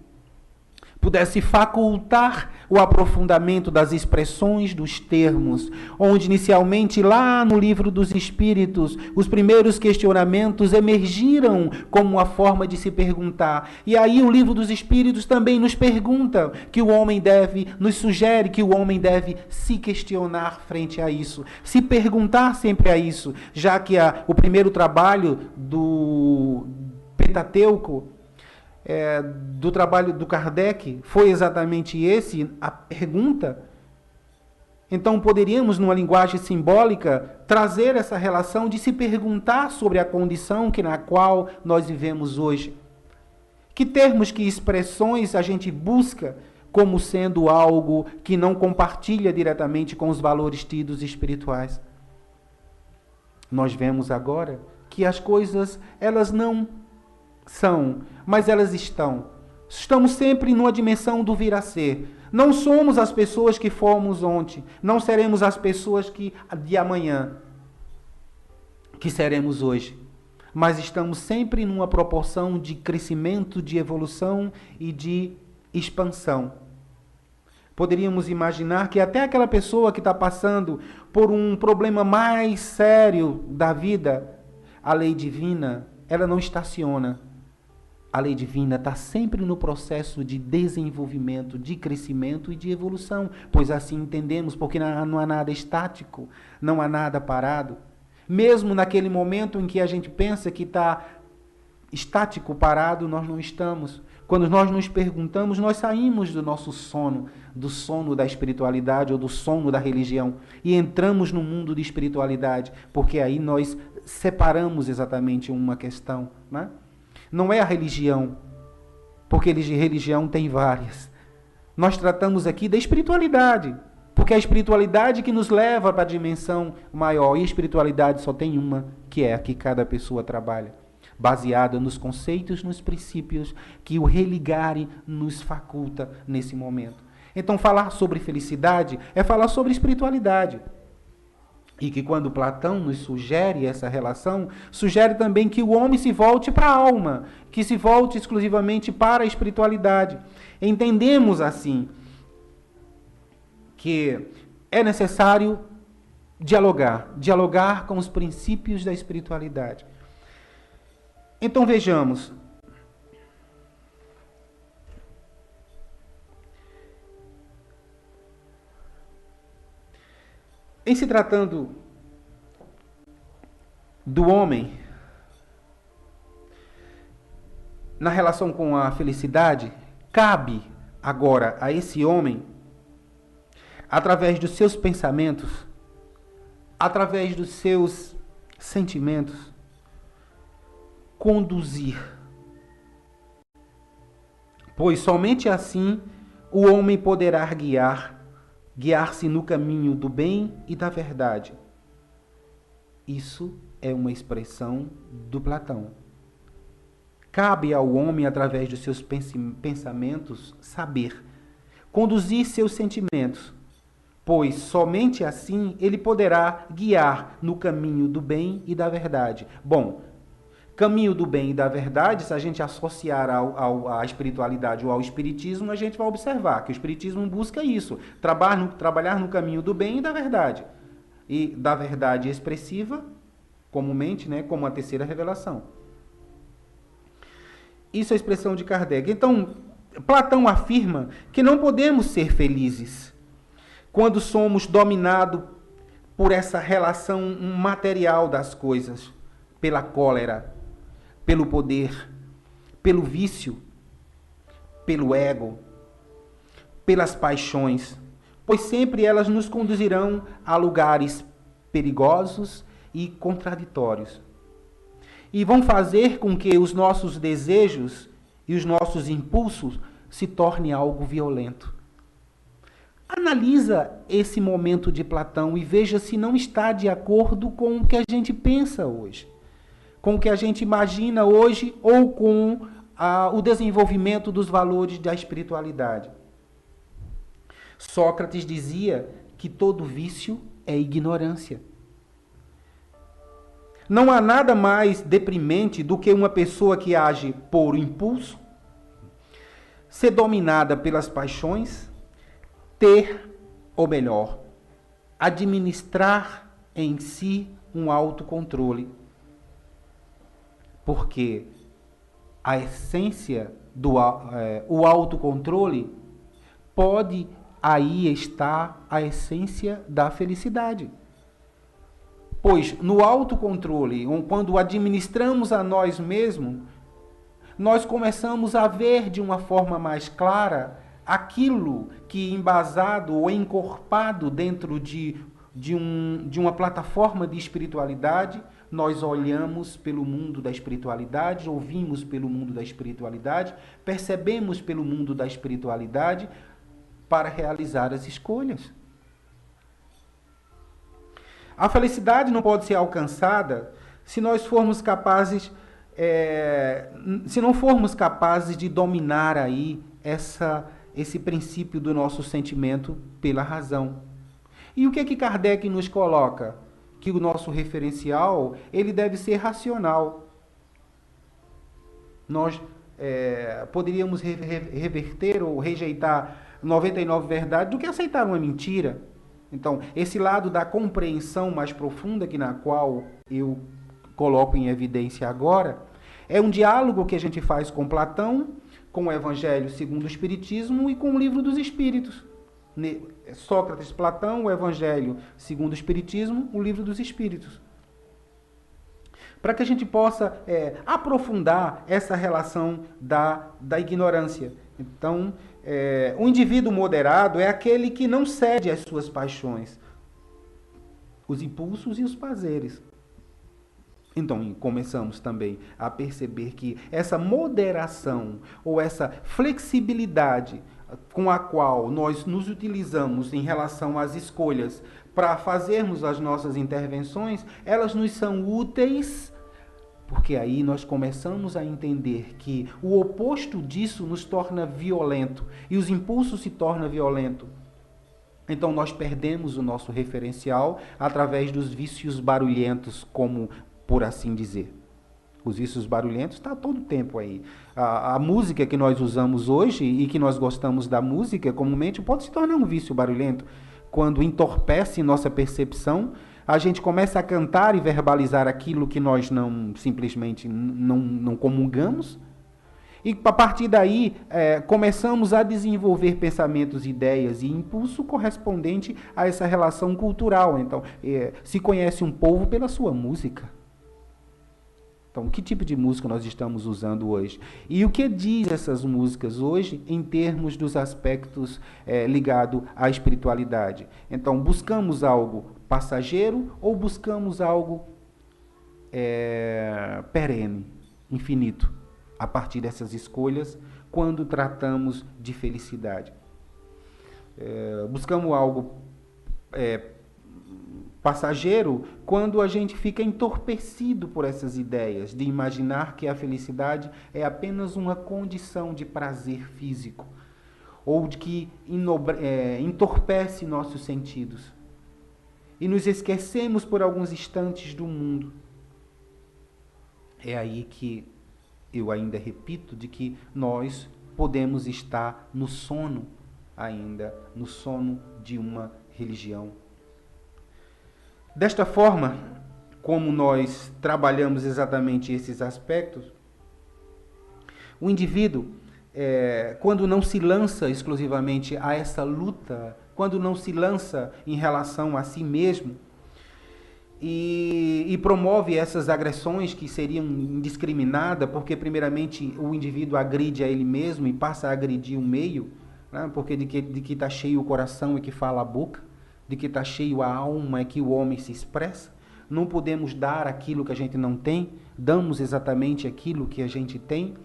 pudesse facultar o aprofundamento das expressões dos termos, onde inicialmente lá no livro dos Espíritos, os primeiros questionamentos emergiram como uma forma de se perguntar. E aí o livro dos Espíritos também nos pergunta que o homem deve, nos sugere que o homem deve se questionar frente a isso, se perguntar sempre a isso, já que o primeiro trabalho do Pentateuco, do trabalho do Kardec, foi exatamente esse, a pergunta. Então poderíamos, numa linguagem simbólica, trazer essa relação de se perguntar sobre a condição na qual nós vivemos hoje. Que termos, que expressões a gente busca como sendo algo que não compartilha diretamente com os valores tidos espirituais? Nós vemos agora que as coisas, elas não são, mas elas estão. Estamos sempre numa dimensão do vir a ser. Não somos as pessoas que fomos ontem. Não seremos as pessoas de amanhã que seremos hoje. Mas estamos sempre numa proporção de crescimento, de evolução e de expansão. Poderíamos imaginar que até aquela pessoa que está passando por um problema mais sério da vida, a lei divina, ela não estaciona. A lei divina está sempre no processo de desenvolvimento, de crescimento e de evolução, pois assim entendemos, porque não há nada estático, não há nada parado. Mesmo naquele momento em que a gente pensa que está estático, parado, nós não estamos. Quando nós nos perguntamos, nós saímos do nosso sono, do sono da espiritualidade ou do sono da religião, e entramos no mundo de espiritualidade, porque aí nós separamos exatamente uma questão, né? Não é a religião, porque religião tem várias. Nós tratamos aqui da espiritualidade, porque é a espiritualidade que nos leva para a dimensão maior, e a espiritualidade só tem uma, que é a que cada pessoa trabalha, baseada nos conceitos, nos princípios que o religare nos faculta nesse momento. Então, falar sobre felicidade é falar sobre espiritualidade. E que quando Platão nos sugere essa relação, sugere também que o homem se volte para a alma, que se volte exclusivamente para a espiritualidade. Entendemos assim que é necessário dialogar com os princípios da espiritualidade. Então vejamos. Em se tratando do homem, na relação com a felicidade, cabe agora a esse homem, através dos seus pensamentos, através dos seus sentimentos, conduzir. Pois somente assim o homem poderá guiar-se no caminho do bem e da verdade. Isso é uma expressão do Platão. Cabe ao homem, através dos seus pensamentos, saber conduzir seus sentimentos, pois somente assim ele poderá guiar no caminho do bem e da verdade. Bom, caminho do bem e da verdade, se a gente associar à espiritualidade ou ao espiritismo, a gente vai observar que o espiritismo busca isso, trabalhar no caminho do bem e da verdade. E da verdade expressiva, comumente, né, como a terceira revelação. Isso é a expressão de Kardec. Então, Platão afirma que não podemos ser felizes quando somos dominados por essa relação material das coisas, pela cólera, pelo poder, pelo vício, pelo ego, pelas paixões, pois sempre elas nos conduzirão a lugares perigosos e contraditórios. E vão fazer com que os nossos desejos e os nossos impulsos se tornem algo violento. Analisa esse momento de Platão e veja se não está de acordo com o que a gente pensa hoje, com o que a gente imagina hoje ou com o desenvolvimento dos valores da espiritualidade. Sócrates dizia que todo vício é ignorância. Não há nada mais deprimente do que uma pessoa que age por impulso, ser dominada pelas paixões, administrar em si um autocontrole. Porque a essência o autocontrole pode aí estar a essência da felicidade. Pois no autocontrole, quando administramos a nós mesmos, nós começamos a ver de uma forma mais clara aquilo que embasado ou encorpado dentro de uma plataforma de espiritualidade, nós olhamos pelo mundo da espiritualidade, ouvimos pelo mundo da espiritualidade, percebemos pelo mundo da espiritualidade para realizar as escolhas. A felicidade não pode ser alcançada se nós formos capazes, se não formos capazes de dominar aí esse princípio do nosso sentimento pela razão. E o que é que Kardec nos coloca? Que o nosso referencial ele deve ser racional. Nós poderíamos reverter ou rejeitar 99 verdades do que aceitar uma mentira. Então, esse lado da compreensão mais profunda, que na qual eu coloco em evidência agora, é um diálogo que a gente faz com Platão, com o Evangelho segundo o Espiritismo e com o Livro dos Espíritos. Sócrates, Platão, o Evangelho segundo o Espiritismo, o Livro dos Espíritos. Para que a gente possa aprofundar essa relação da ignorância. Então, o indivíduo moderado é aquele que não cede às suas paixões, os impulsos e os prazeres. Então, começamos também a perceber que essa moderação ou essa flexibilidade com a qual nós nos utilizamos em relação às escolhas para fazermos as nossas intervenções, elas nos são úteis, porque aí nós começamos a entender que o oposto disso nos torna violento e os impulsos se tornam violentos. Então nós perdemos o nosso referencial através dos vícios barulhentos, como por assim dizer. Os vícios barulhentos estão todo o tempo aí. A música que nós usamos hoje e que nós gostamos da música comumente pode se tornar um vício barulhento. Quando entorpece nossa percepção, a gente começa a cantar e verbalizar aquilo que nós simplesmente não comungamos. E a partir daí, começamos a desenvolver pensamentos, ideias e impulso correspondente a essa relação cultural. Então, se conhece um povo pela sua música. Então, que tipo de música nós estamos usando hoje? E o que diz essas músicas hoje em termos dos aspectos ligados à espiritualidade? Então, buscamos algo passageiro ou buscamos algo perene, infinito, a partir dessas escolhas, quando tratamos de felicidade? Buscamos algo passageiro quando a gente fica entorpecido por essas ideias de imaginar que a felicidade é apenas uma condição de prazer físico ou de que entorpece nossos sentidos e nos esquecemos por alguns instantes do mundo. É aí que eu ainda repito de que nós podemos estar no sono ainda, no sono de uma religião. Desta forma, como nós trabalhamos exatamente esses aspectos, o indivíduo, quando não se lança exclusivamente a essa luta, quando não se lança em relação a si mesmo e promove essas agressões que seriam indiscriminadas, porque primeiramente o indivíduo agride a ele mesmo e passa a agredir o meio, né? Porque de que está cheio o coração e que fala a boca, de que está cheio a alma é que o homem se expressa. Não podemos dar aquilo que a gente não tem, damos exatamente aquilo que a gente tem.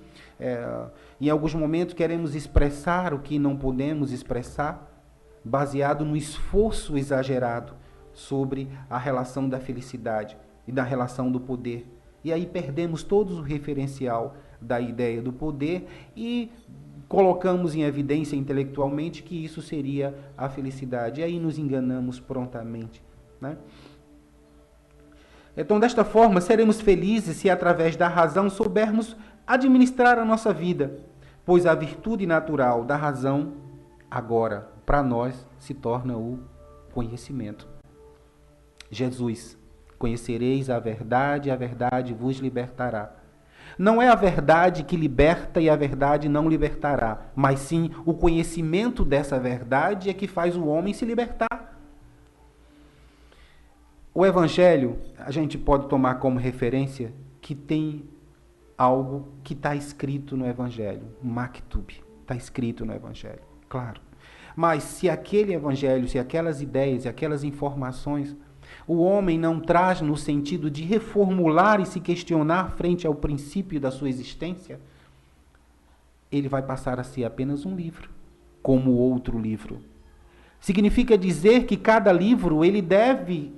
Em alguns momentos queremos expressar o que não podemos expressar, baseado no esforço exagerado sobre a relação da felicidade e da relação do poder. E aí perdemos todo o referencial da ideia do poder e colocamos em evidência intelectualmente que isso seria a felicidade. E aí nos enganamos prontamente, né? Então, desta forma, seremos felizes se através da razão soubermos administrar a nossa vida, pois a virtude natural da razão, agora, para nós, se torna o conhecimento. Jesus, conhecereis a verdade vos libertará. Não é a verdade que liberta e a verdade não libertará, mas sim o conhecimento dessa verdade é que faz o homem se libertar. O Evangelho, a gente pode tomar como referência que tem algo que está escrito no Evangelho, Maktub, está escrito no Evangelho, claro. Mas se aquele Evangelho, se aquelas ideias, se aquelas informações, o homem não traz no sentido de reformular e se questionar frente ao princípio da sua existência, ele vai passar a ser apenas um livro, como outro livro. Significa dizer que cada livro ele deve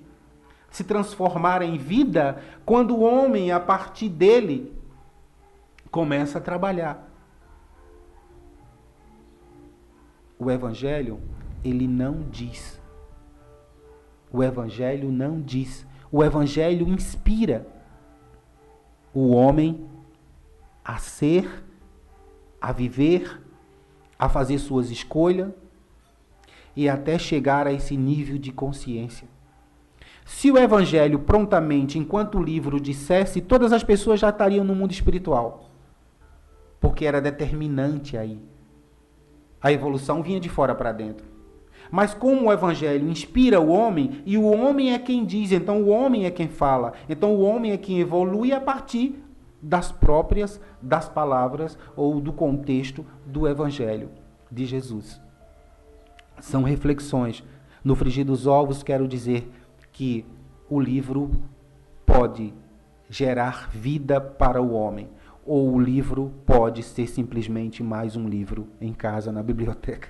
se transformar em vida quando o homem, a partir dele, começa a trabalhar. O Evangelho, ele não diz. O Evangelho não diz. O Evangelho inspira o homem a ser, a viver, a fazer suas escolhas e até chegar a esse nível de consciência. Se o Evangelho prontamente, enquanto o livro dissesse, todas as pessoas já estariam no mundo espiritual, porque era determinante aí. A evolução vinha de fora para dentro. Mas como o Evangelho inspira o homem, e o homem é quem diz, então o homem é quem fala, então o homem é quem evolui a partir das palavras ou do contexto do Evangelho de Jesus. São reflexões. No frigir dos ovos, quero dizer que o livro pode gerar vida para o homem, ou o livro pode ser simplesmente mais um livro em casa, na biblioteca.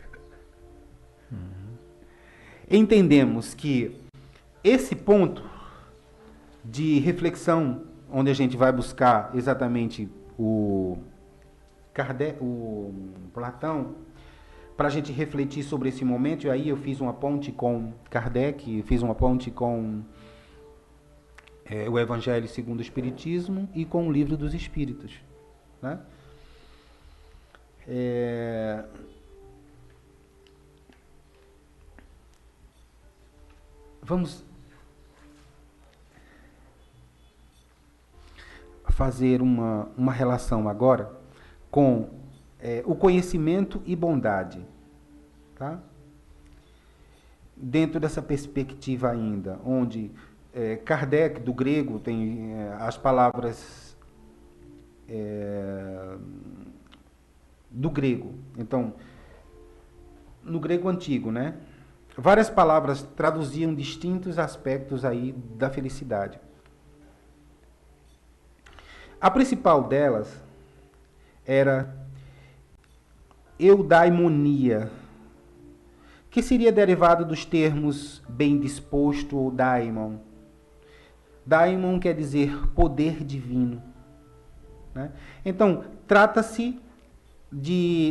Entendemos que esse ponto de reflexão, onde a gente vai buscar exatamente o Platão, para a gente refletir sobre esse momento, e aí eu fiz uma ponte com Kardec, fiz uma ponte com o Evangelho segundo o Espiritismo e com o Livro dos Espíritos, né? Vamos fazer uma relação agora com o conhecimento e bondade, tá? Dentro dessa perspectiva ainda, onde Kardec, do grego, tem as palavras do grego. Então, no grego antigo, né? Várias palavras traduziam distintos aspectos aí da felicidade. A principal delas era eudaimonia, que seria derivado dos termos bem disposto ou daimon. Daimon quer dizer poder divino, né? Então, trata-se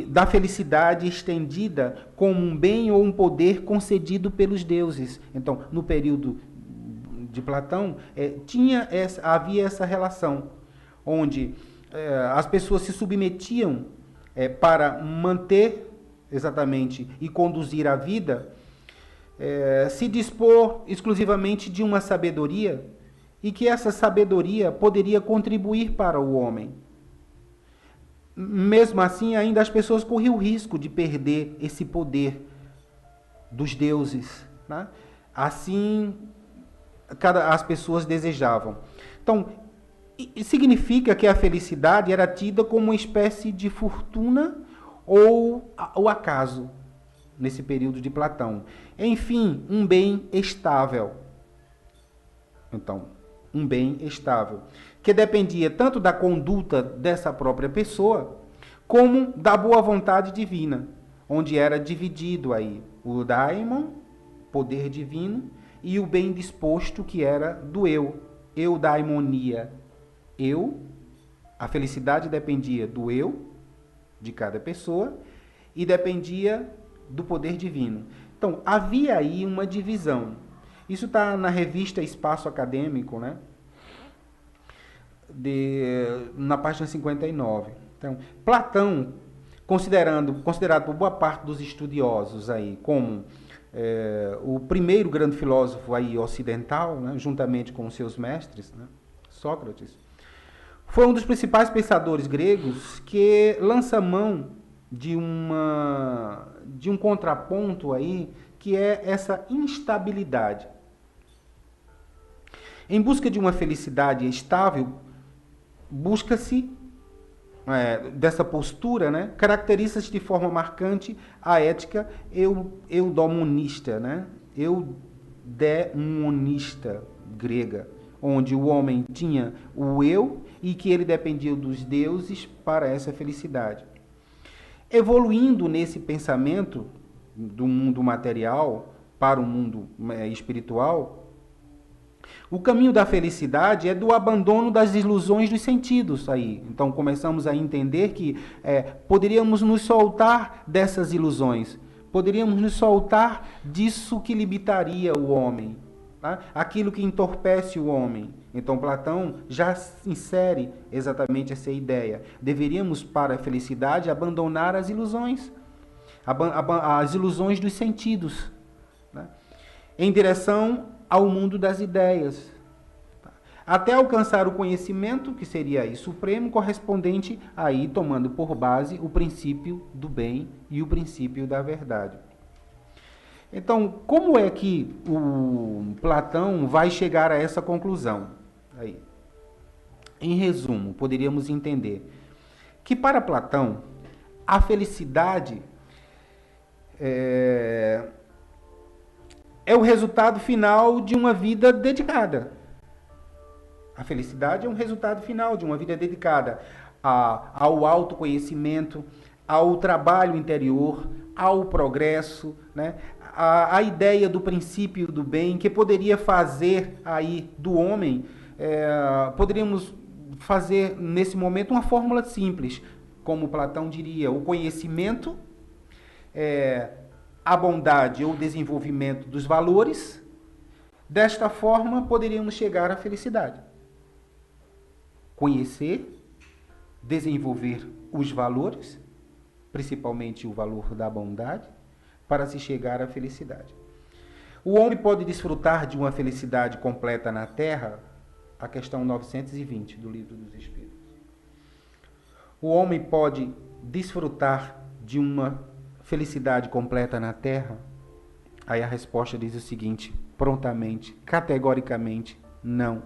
da felicidade estendida como um bem ou um poder concedido pelos deuses. Então, no período de Platão, havia essa relação, onde as pessoas se submetiam para manter exatamente e conduzir a vida, se dispor exclusivamente de uma sabedoria, e que essa sabedoria poderia contribuir para o homem. Mesmo assim, ainda as pessoas corriam o risco de perder esse poder dos deuses, né? Assim, as pessoas desejavam. Então, significa que a felicidade era tida como uma espécie de fortuna ou acaso, nesse período de Platão. Enfim, um bem estável. Então, um bem estável, que dependia tanto da conduta dessa própria pessoa, como da boa vontade divina, onde era dividido aí o daimon, poder divino, e o bem disposto, que era do eudaimonia. A felicidade dependia do eu, de cada pessoa, e dependia do poder divino. Então, havia aí uma divisão. Isso está na revista Espaço Acadêmico, né? Na página 59. Então, Platão, considerado por boa parte dos estudiosos aí como o primeiro grande filósofo aí ocidental, né, juntamente com os seus mestres, né, Sócrates, foi um dos principais pensadores gregos que lança mão de um contraponto aí, que é essa instabilidade. Em busca de uma felicidade estável, busca-se, dessa postura, né, caracteriza-se de forma marcante a ética eudemonista, né, eudemonista grega, onde o homem tinha o eu e que ele dependia dos deuses para essa felicidade. Evoluindo nesse pensamento do mundo material para o mundo espiritual, o caminho da felicidade é do abandono das ilusões dos sentidos aí. Então começamos a entender que poderíamos nos soltar dessas ilusões, poderíamos nos soltar disso que limitaria o homem, tá? Aquilo que entorpece o homem. Então Platão já insere exatamente essa ideia. Deveríamos, para a felicidade, abandonar as ilusões. as ilusões dos sentidos, né? Em direção ao mundo das ideias, até alcançar o conhecimento, que seria aí supremo, correspondente aí tomando por base o princípio do bem e o princípio da verdade. Então, como é que o Platão vai chegar a essa conclusão? Aí, em resumo, poderíamos entender que para Platão a felicidade é o resultado final de uma vida dedicada. A felicidade é um resultado final de uma vida dedicada ao autoconhecimento, ao trabalho interior, ao progresso, né? A ideia do princípio do bem, que poderia fazer aí do homem, poderíamos fazer nesse momento uma fórmula simples, como Platão diria, o conhecimento, a bondade ou o desenvolvimento dos valores. Desta forma, poderíamos chegar à felicidade. Conhecer, desenvolver os valores, principalmente o valor da bondade, para se chegar à felicidade. O homem pode desfrutar de uma felicidade completa na Terra? A questão 920 do Livro dos Espíritos. O homem pode desfrutar de uma felicidade completa na Terra? Aí a resposta diz o seguinte, prontamente, categoricamente, não.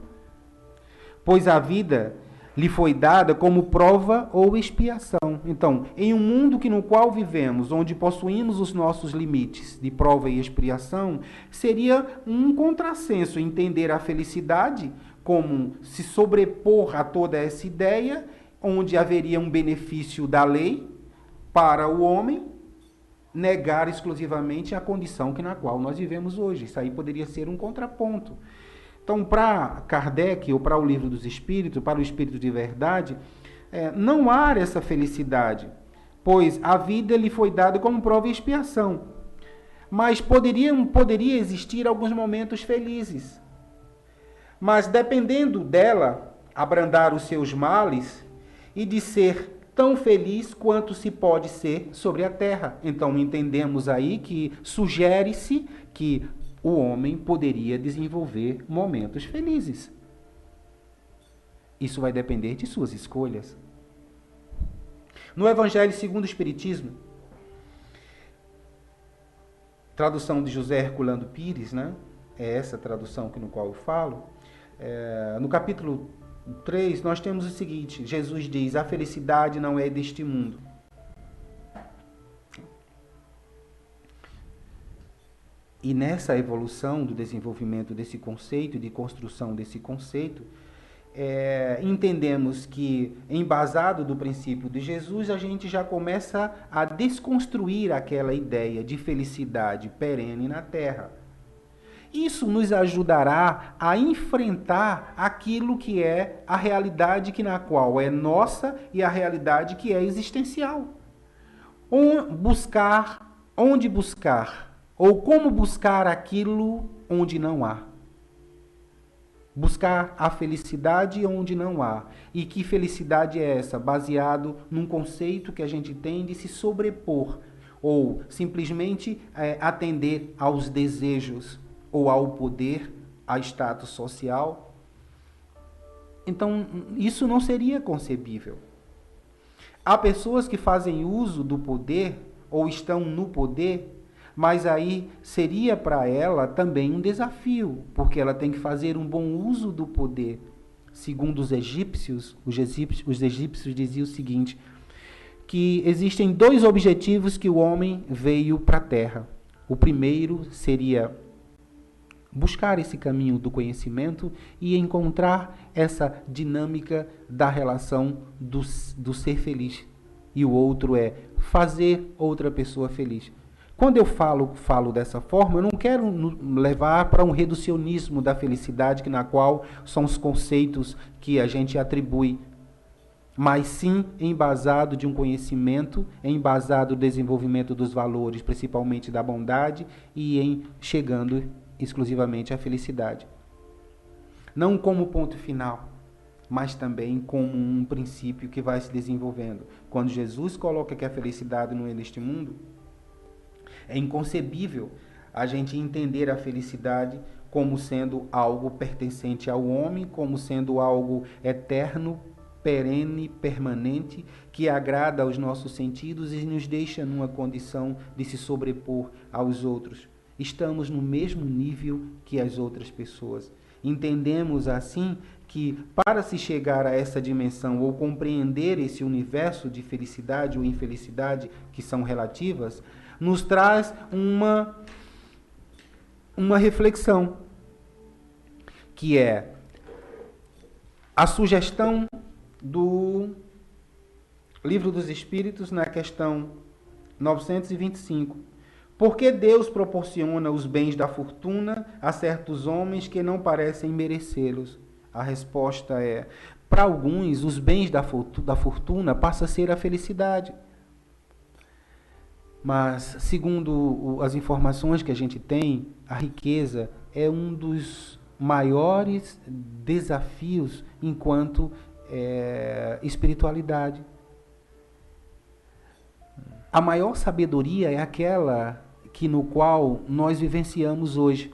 Pois a vida lhe foi dada como prova ou expiação. Então, em um mundo no qual vivemos, onde possuímos os nossos limites de prova e expiação, seria um contrassenso entender a felicidade como se sobrepor a toda essa ideia, onde haveria um benefício da lei para o homem, negar exclusivamente a condição na qual nós vivemos hoje. Isso aí poderia ser um contraponto. Então, para Kardec, ou para o Livro dos Espíritos, para o Espírito de Verdade, não há essa felicidade, pois a vida lhe foi dada como prova e expiação. Mas poderia existir alguns momentos felizes. Mas, dependendo dela, abrandar os seus males e de ser tão feliz quanto se pode ser sobre a terra. Então, entendemos aí que sugere-se que o homem poderia desenvolver momentos felizes. Isso vai depender de suas escolhas. No Evangelho segundo o Espiritismo, tradução de José Herculano Pires, né? É essa tradução no qual eu falo. No capítulo 3, nós temos o seguinte, Jesus diz, a felicidade não é deste mundo. E nessa evolução do desenvolvimento desse conceito, de construção desse conceito, entendemos que, embasado do princípio de Jesus, a gente já começa a desconstruir aquela ideia de felicidade perene na Terra. Isso nos ajudará a enfrentar aquilo que é a realidade na qual é nossa e a realidade que é existencial. Onde buscar, ou como buscar aquilo onde não há. Buscar a felicidade onde não há. E que felicidade é essa? Baseado num conceito que a gente tem de se sobrepor, ou simplesmente atender aos desejos, ou ao poder, a status social. Então, isso não seria concebível. Há pessoas que fazem uso do poder, ou estão no poder, mas aí seria para ela também um desafio, porque ela tem que fazer um bom uso do poder. Segundo os egípcios diziam o seguinte, que existem dois objetivos que o homem veio para a Terra. O primeiro seria buscar esse caminho do conhecimento e encontrar essa dinâmica da relação do ser feliz. E o outro é fazer outra pessoa feliz. Quando eu falo dessa forma, eu não quero levar para um reducionismo da felicidade, na qual são os conceitos que a gente atribui, mas sim embasado de um conhecimento, embasado no desenvolvimento dos valores, principalmente da bondade, e chegando exclusivamente à felicidade. Não como ponto final, mas também como um princípio que vai se desenvolvendo. Quando Jesus coloca que a felicidade não é neste mundo, É inconcebível a gente entender a felicidade como sendo algo pertencente ao homem, como sendo algo eterno, perene, permanente, que agrada aos nossos sentidos e nos deixa numa condição de se sobrepor aos outros. Estamos no mesmo nível que as outras pessoas. Entendemos assim que para se chegar a essa dimensão ou compreender esse universo de felicidade ou infelicidade que são relativas, nos traz uma reflexão, que é a sugestão do Livro dos Espíritos na questão 925. Por que Deus proporciona os bens da fortuna a certos homens que não parecem merecê-los? A resposta é: para alguns, os bens da fortuna passam a ser a felicidade. Mas, segundo as informações que a gente tem, a riqueza é um dos maiores desafios enquanto espiritualidade. A maior sabedoria é aquela no qual nós vivenciamos hoje.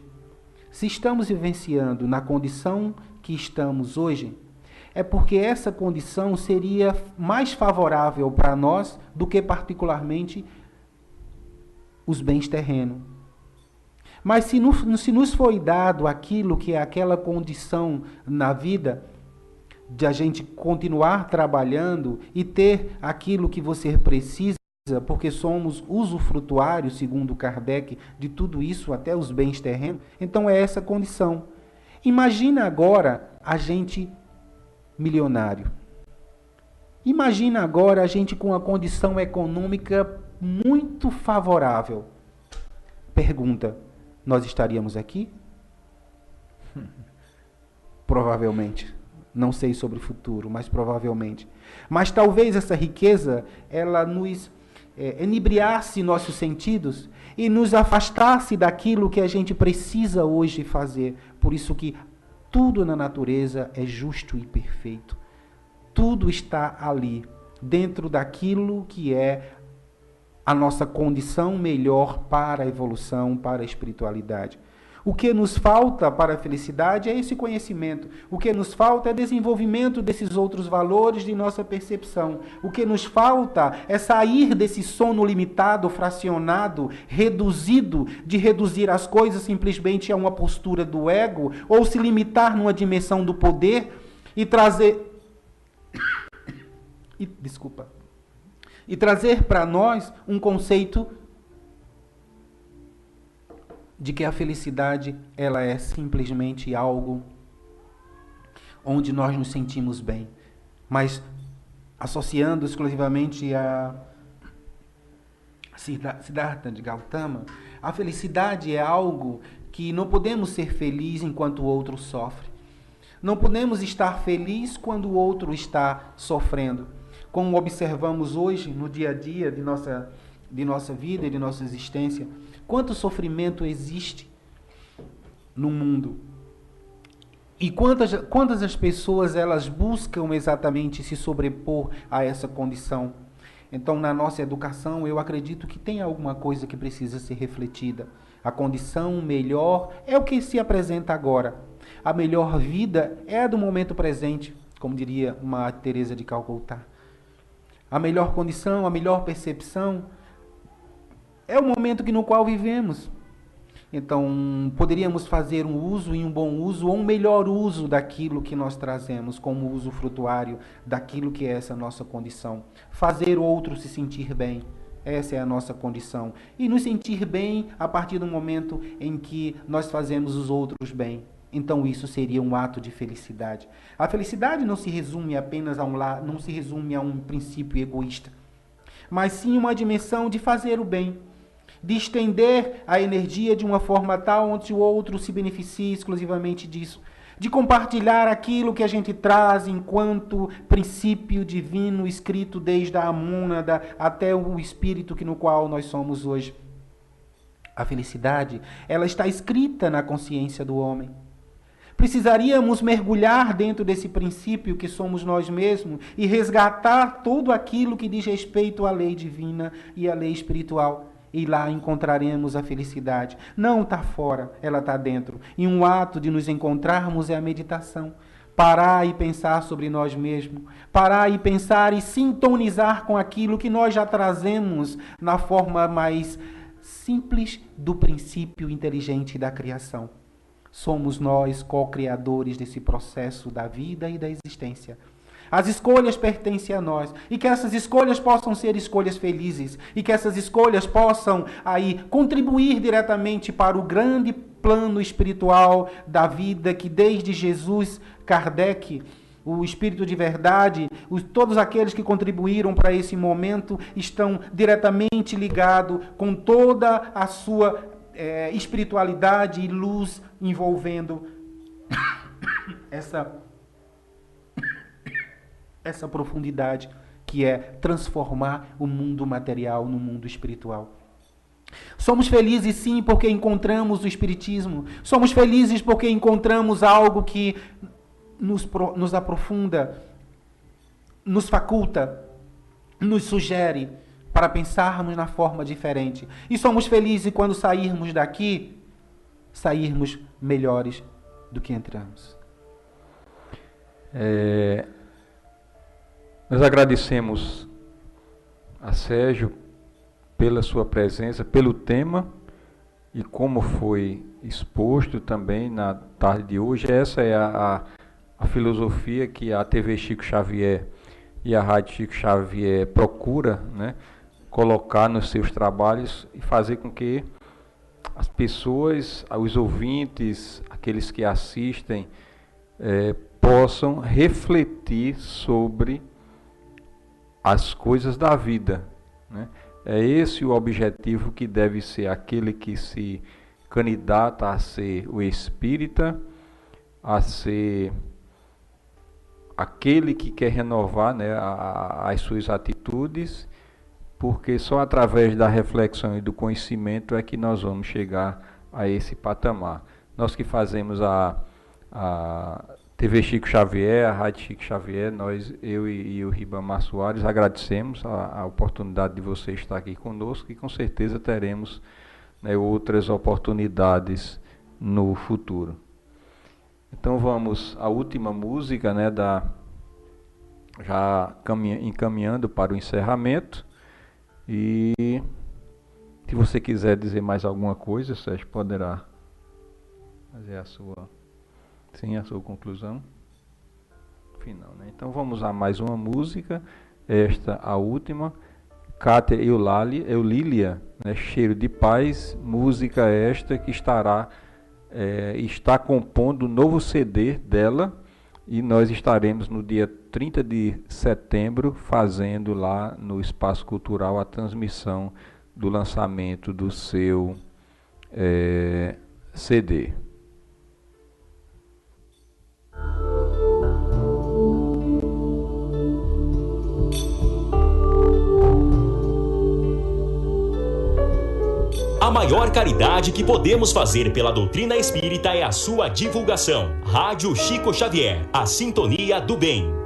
Se estamos vivenciando na condição que estamos hoje, é porque essa condição seria mais favorável para nós do que particularmente os bens terrenos. Mas se nos foi dado aquilo que é aquela condição na vida, de a gente continuar trabalhando e ter aquilo que você precisa, porque somos usufrutuários, segundo Kardec, de tudo isso, até os bens terrenos, então é essa condição. Imagina agora a gente milionário. Imagina agora a gente com uma condição econômica muito favorável. Pergunta: nós estaríamos aqui? Provavelmente. Não sei sobre o futuro, mas provavelmente. Mas talvez essa riqueza, ela nos enebriasse nossos sentidos e nos afastasse daquilo que a gente precisa hoje fazer. Por isso que tudo na natureza é justo e perfeito. Tudo está ali, dentro daquilo que é a nossa condição melhor para a evolução, para a espiritualidade. O que nos falta para a felicidade é esse conhecimento. O que nos falta é desenvolvimento desses outros valores de nossa percepção. O que nos falta é sair desse sono limitado, fracionado, reduzido, de reduzir as coisas simplesmente a uma postura do ego, ou se limitar numa dimensão do poder e trazer... E trazer para nós um conceito de que a felicidade, ela é simplesmente algo onde nós nos sentimos bem. Mas associando exclusivamente a Siddhartha de Gautama, a felicidade é algo que não podemos ser felizes enquanto o outro sofre. Não podemos estar felizes quando o outro está sofrendo. Como observamos hoje no dia a dia de nossa vida e de nossa existência, quanto sofrimento existe no mundo. E quantas as pessoas elas buscam exatamente se sobrepor a essa condição. Então, na nossa educação, eu acredito que tem alguma coisa que precisa ser refletida. A condição melhor é o que se apresenta agora. A melhor vida é a do momento presente, como diria uma Teresa de Calcutá. A melhor condição, a melhor percepção é o momento no qual vivemos. Então, poderíamos fazer um uso e um bom uso, ou um melhor uso daquilo que nós trazemos como uso frutuário, daquilo que é essa nossa condição. Fazer o outro se sentir bem. Essa é a nossa condição. E nos sentir bem a partir do momento em que nós fazemos os outros bem. Então isso seria um ato de felicidade. A felicidade não se resume apenas não se resume a um princípio egoísta, mas sim uma dimensão de fazer o bem, de estender a energia de uma forma tal onde o outro se beneficie exclusivamente disso, de compartilhar aquilo que a gente traz enquanto princípio divino escrito desde a mônada até o espírito no qual nós somos hoje. A felicidade, ela está escrita na consciência do homem. Precisaríamos mergulhar dentro desse princípio que somos nós mesmos e resgatar tudo aquilo que diz respeito à lei divina e à lei espiritual. e lá encontraremos a felicidade. Não está fora, ela está dentro. E um ato de nos encontrarmos é a meditação. Parar e pensar sobre nós mesmos. Parar e pensar e sintonizar com aquilo que nós já trazemos na forma mais simples do princípio inteligente da criação. Somos nós co-criadores desse processo da vida e da existência. As escolhas pertencem a nós, e que essas escolhas possam ser escolhas felizes, e que essas escolhas possam aí contribuir diretamente para o grande plano espiritual da vida que desde Jesus, Kardec, o Espírito de Verdade, todos aqueles que contribuíram para esse momento estão diretamente ligados com toda a sua espiritualidade e luz envolvendo essa profundidade que é transformar o mundo material no mundo espiritual. Somos felizes sim porque encontramos o Espiritismo. Somos felizes porque encontramos algo que nos aprofunda, nos faculta, nos sugere para pensarmos na forma diferente. E somos felizes quando sairmos daqui, sairmos melhores do que entramos. Nós agradecemos a Sérgio pela sua presença, pelo tema e como foi exposto também na tarde de hoje. Essa é a filosofia que a TV Chico Xavier e a Rádio Chico Xavier procura, né, colocar nos seus trabalhos e fazer com que as pessoas, os ouvintes, aqueles que assistem, possam refletir sobre as coisas da vida, né? É esse o objetivo que deve ser aquele que se candidata a ser o espírita, a ser aquele que quer renovar, né, as suas atitudes, porque só através da reflexão e do conhecimento é que nós vamos chegar a esse patamar. Nós que fazemos a TV Chico Xavier, a Rádio Chico Xavier, eu e o Ribamar Soares agradecemos a oportunidade de você estar aqui conosco e com certeza teremos, né, outras oportunidades no futuro. Então vamos à última música, né, já encaminhando para o encerramento. E se você quiser dizer mais alguma coisa, Sérgio, poderá fazer a sua conclusão final, né? Então vamos a mais uma música, esta a última, Cátia Eulília, né, Cheiro de Paz, música esta que está compondo o novo CD dela, e nós estaremos no dia 30 de setembro fazendo lá no Espaço Cultural a transmissão do lançamento do seu CD. A maior caridade que podemos fazer pela doutrina espírita é a sua divulgação. Rádio Chico Xavier, a sintonia do bem.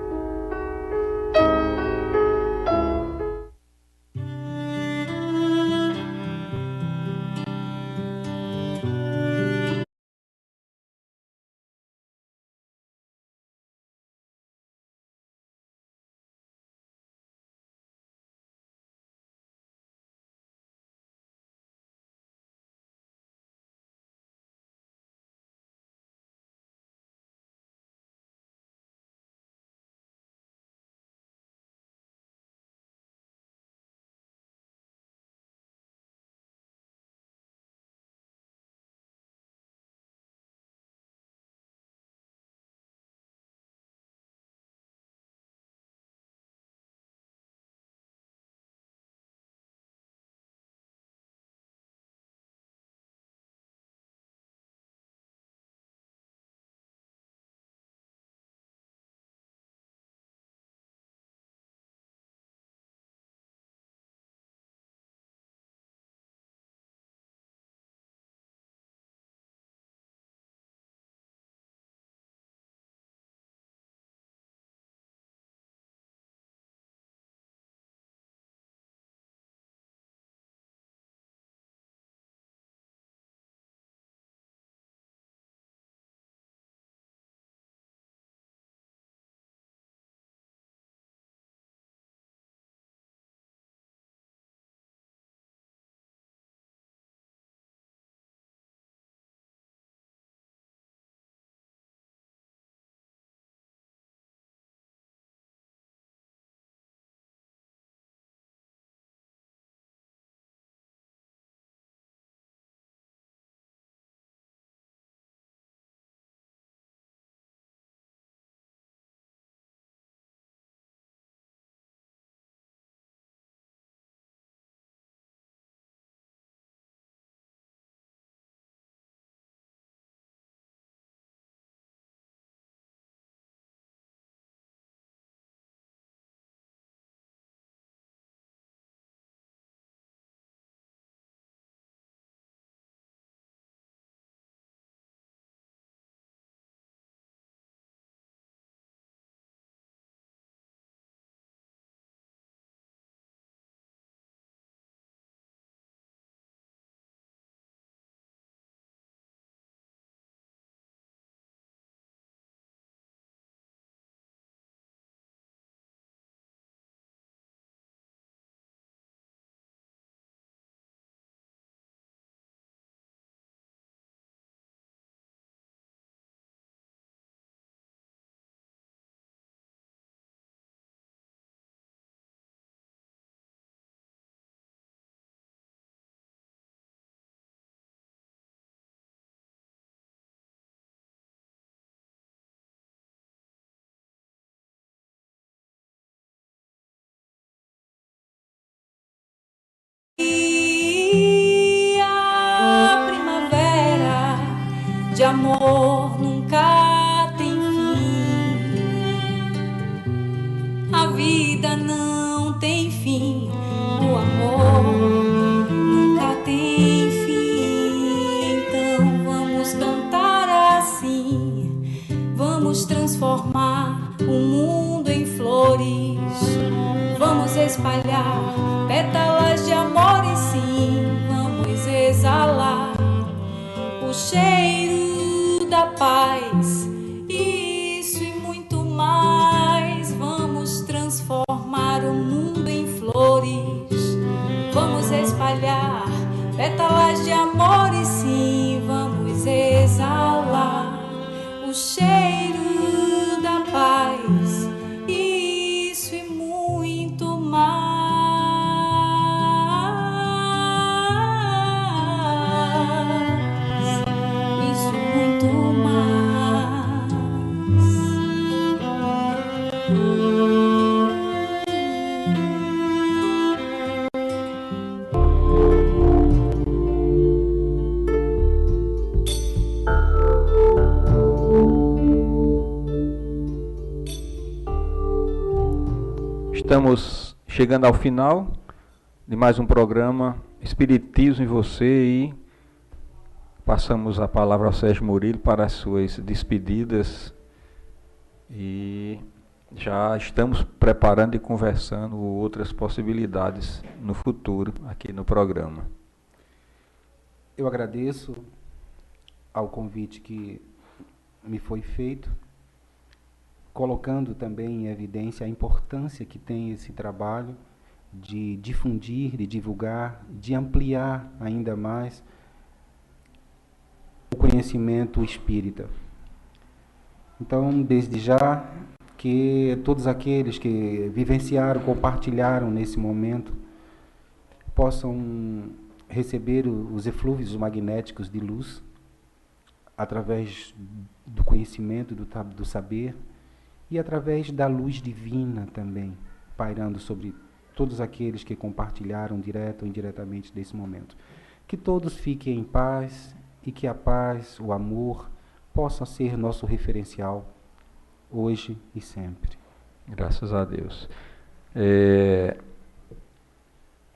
amor nunca tem fim. A vida não tem fim. O amor nunca tem fim. Então vamos cantar assim. Vamos transformar o mundo em flores. Vamos espalhar pétalas de amor e sim, vamos exalar o cheiro da paz. Isso e muito mais. Vamos transformar o mundo em flores. Vamos espalhar pétalas de amor e sim, vamos exalar o cheiro da paz. Isso e muito mais. Isso e muito mais. Estamos chegando ao final de mais um programa Espiritismo em Você e passamos a palavra ao Sérgio Murilo para as suas despedidas e já estamos preparando e conversando outras possibilidades no futuro aqui no programa. Eu agradeço ao convite que me foi feito, colocando também em evidência a importância que tem esse trabalho de difundir, de divulgar, de ampliar ainda mais o conhecimento espírita. Então, desde já, que todos aqueles que vivenciaram, compartilharam nesse momento, possam receber os eflúvios magnéticos de luz, através do conhecimento, do saber, e através da luz divina também, pairando sobre todos aqueles que compartilharam direto ou indiretamente desse momento. Que todos fiquem em paz e que a paz, o amor, possa ser nosso referencial hoje e sempre. Graças a Deus.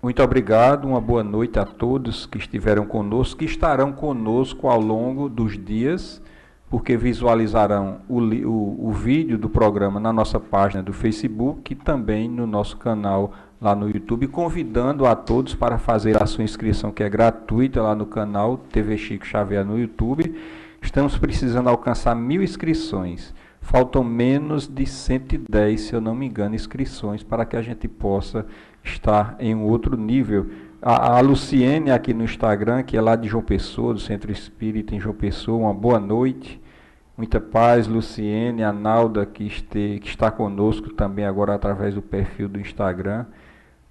Muito obrigado, uma boa noite a todos que estiveram conosco, que estarão conosco ao longo dos dias, porque visualizarão o vídeo do programa na nossa página do Facebook e também no nosso canal lá no YouTube, convidando a todos para fazer a sua inscrição, que é gratuita, lá no canal TV Chico Xavier no YouTube. Estamos precisando alcançar 1000 inscrições. Faltam menos de 110, se eu não me engano, inscrições para que a gente possa estar em um outro nível. A Luciene aqui no Instagram, que é lá de João Pessoa, do Centro Espírita em João Pessoa, uma boa noite, muita paz. Luciene, a Nalda, que está conosco também agora através do perfil do Instagram,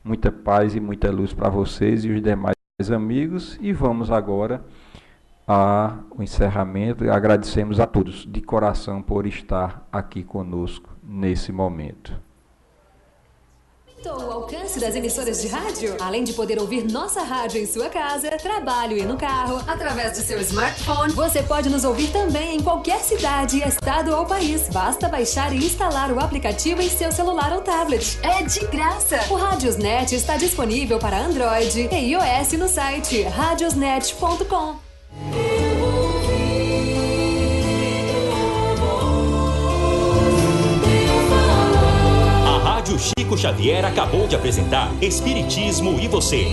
muita paz e muita luz para vocês e os demais amigos. E vamos agora ao encerramento. Agradecemos a todos de coração por estar aqui conosco nesse momento. O alcance das emissoras de rádio, além de poder ouvir nossa rádio em sua casa, trabalho e no carro, através do seu smartphone, você pode nos ouvir também em qualquer cidade, estado ou país. Basta baixar e instalar o aplicativo em seu celular ou tablet. É de graça! O Radiosnet está disponível para Android e iOS no site radiosnet.com. Rádio Chico Xavier acabou de apresentar Espiritismo e Você.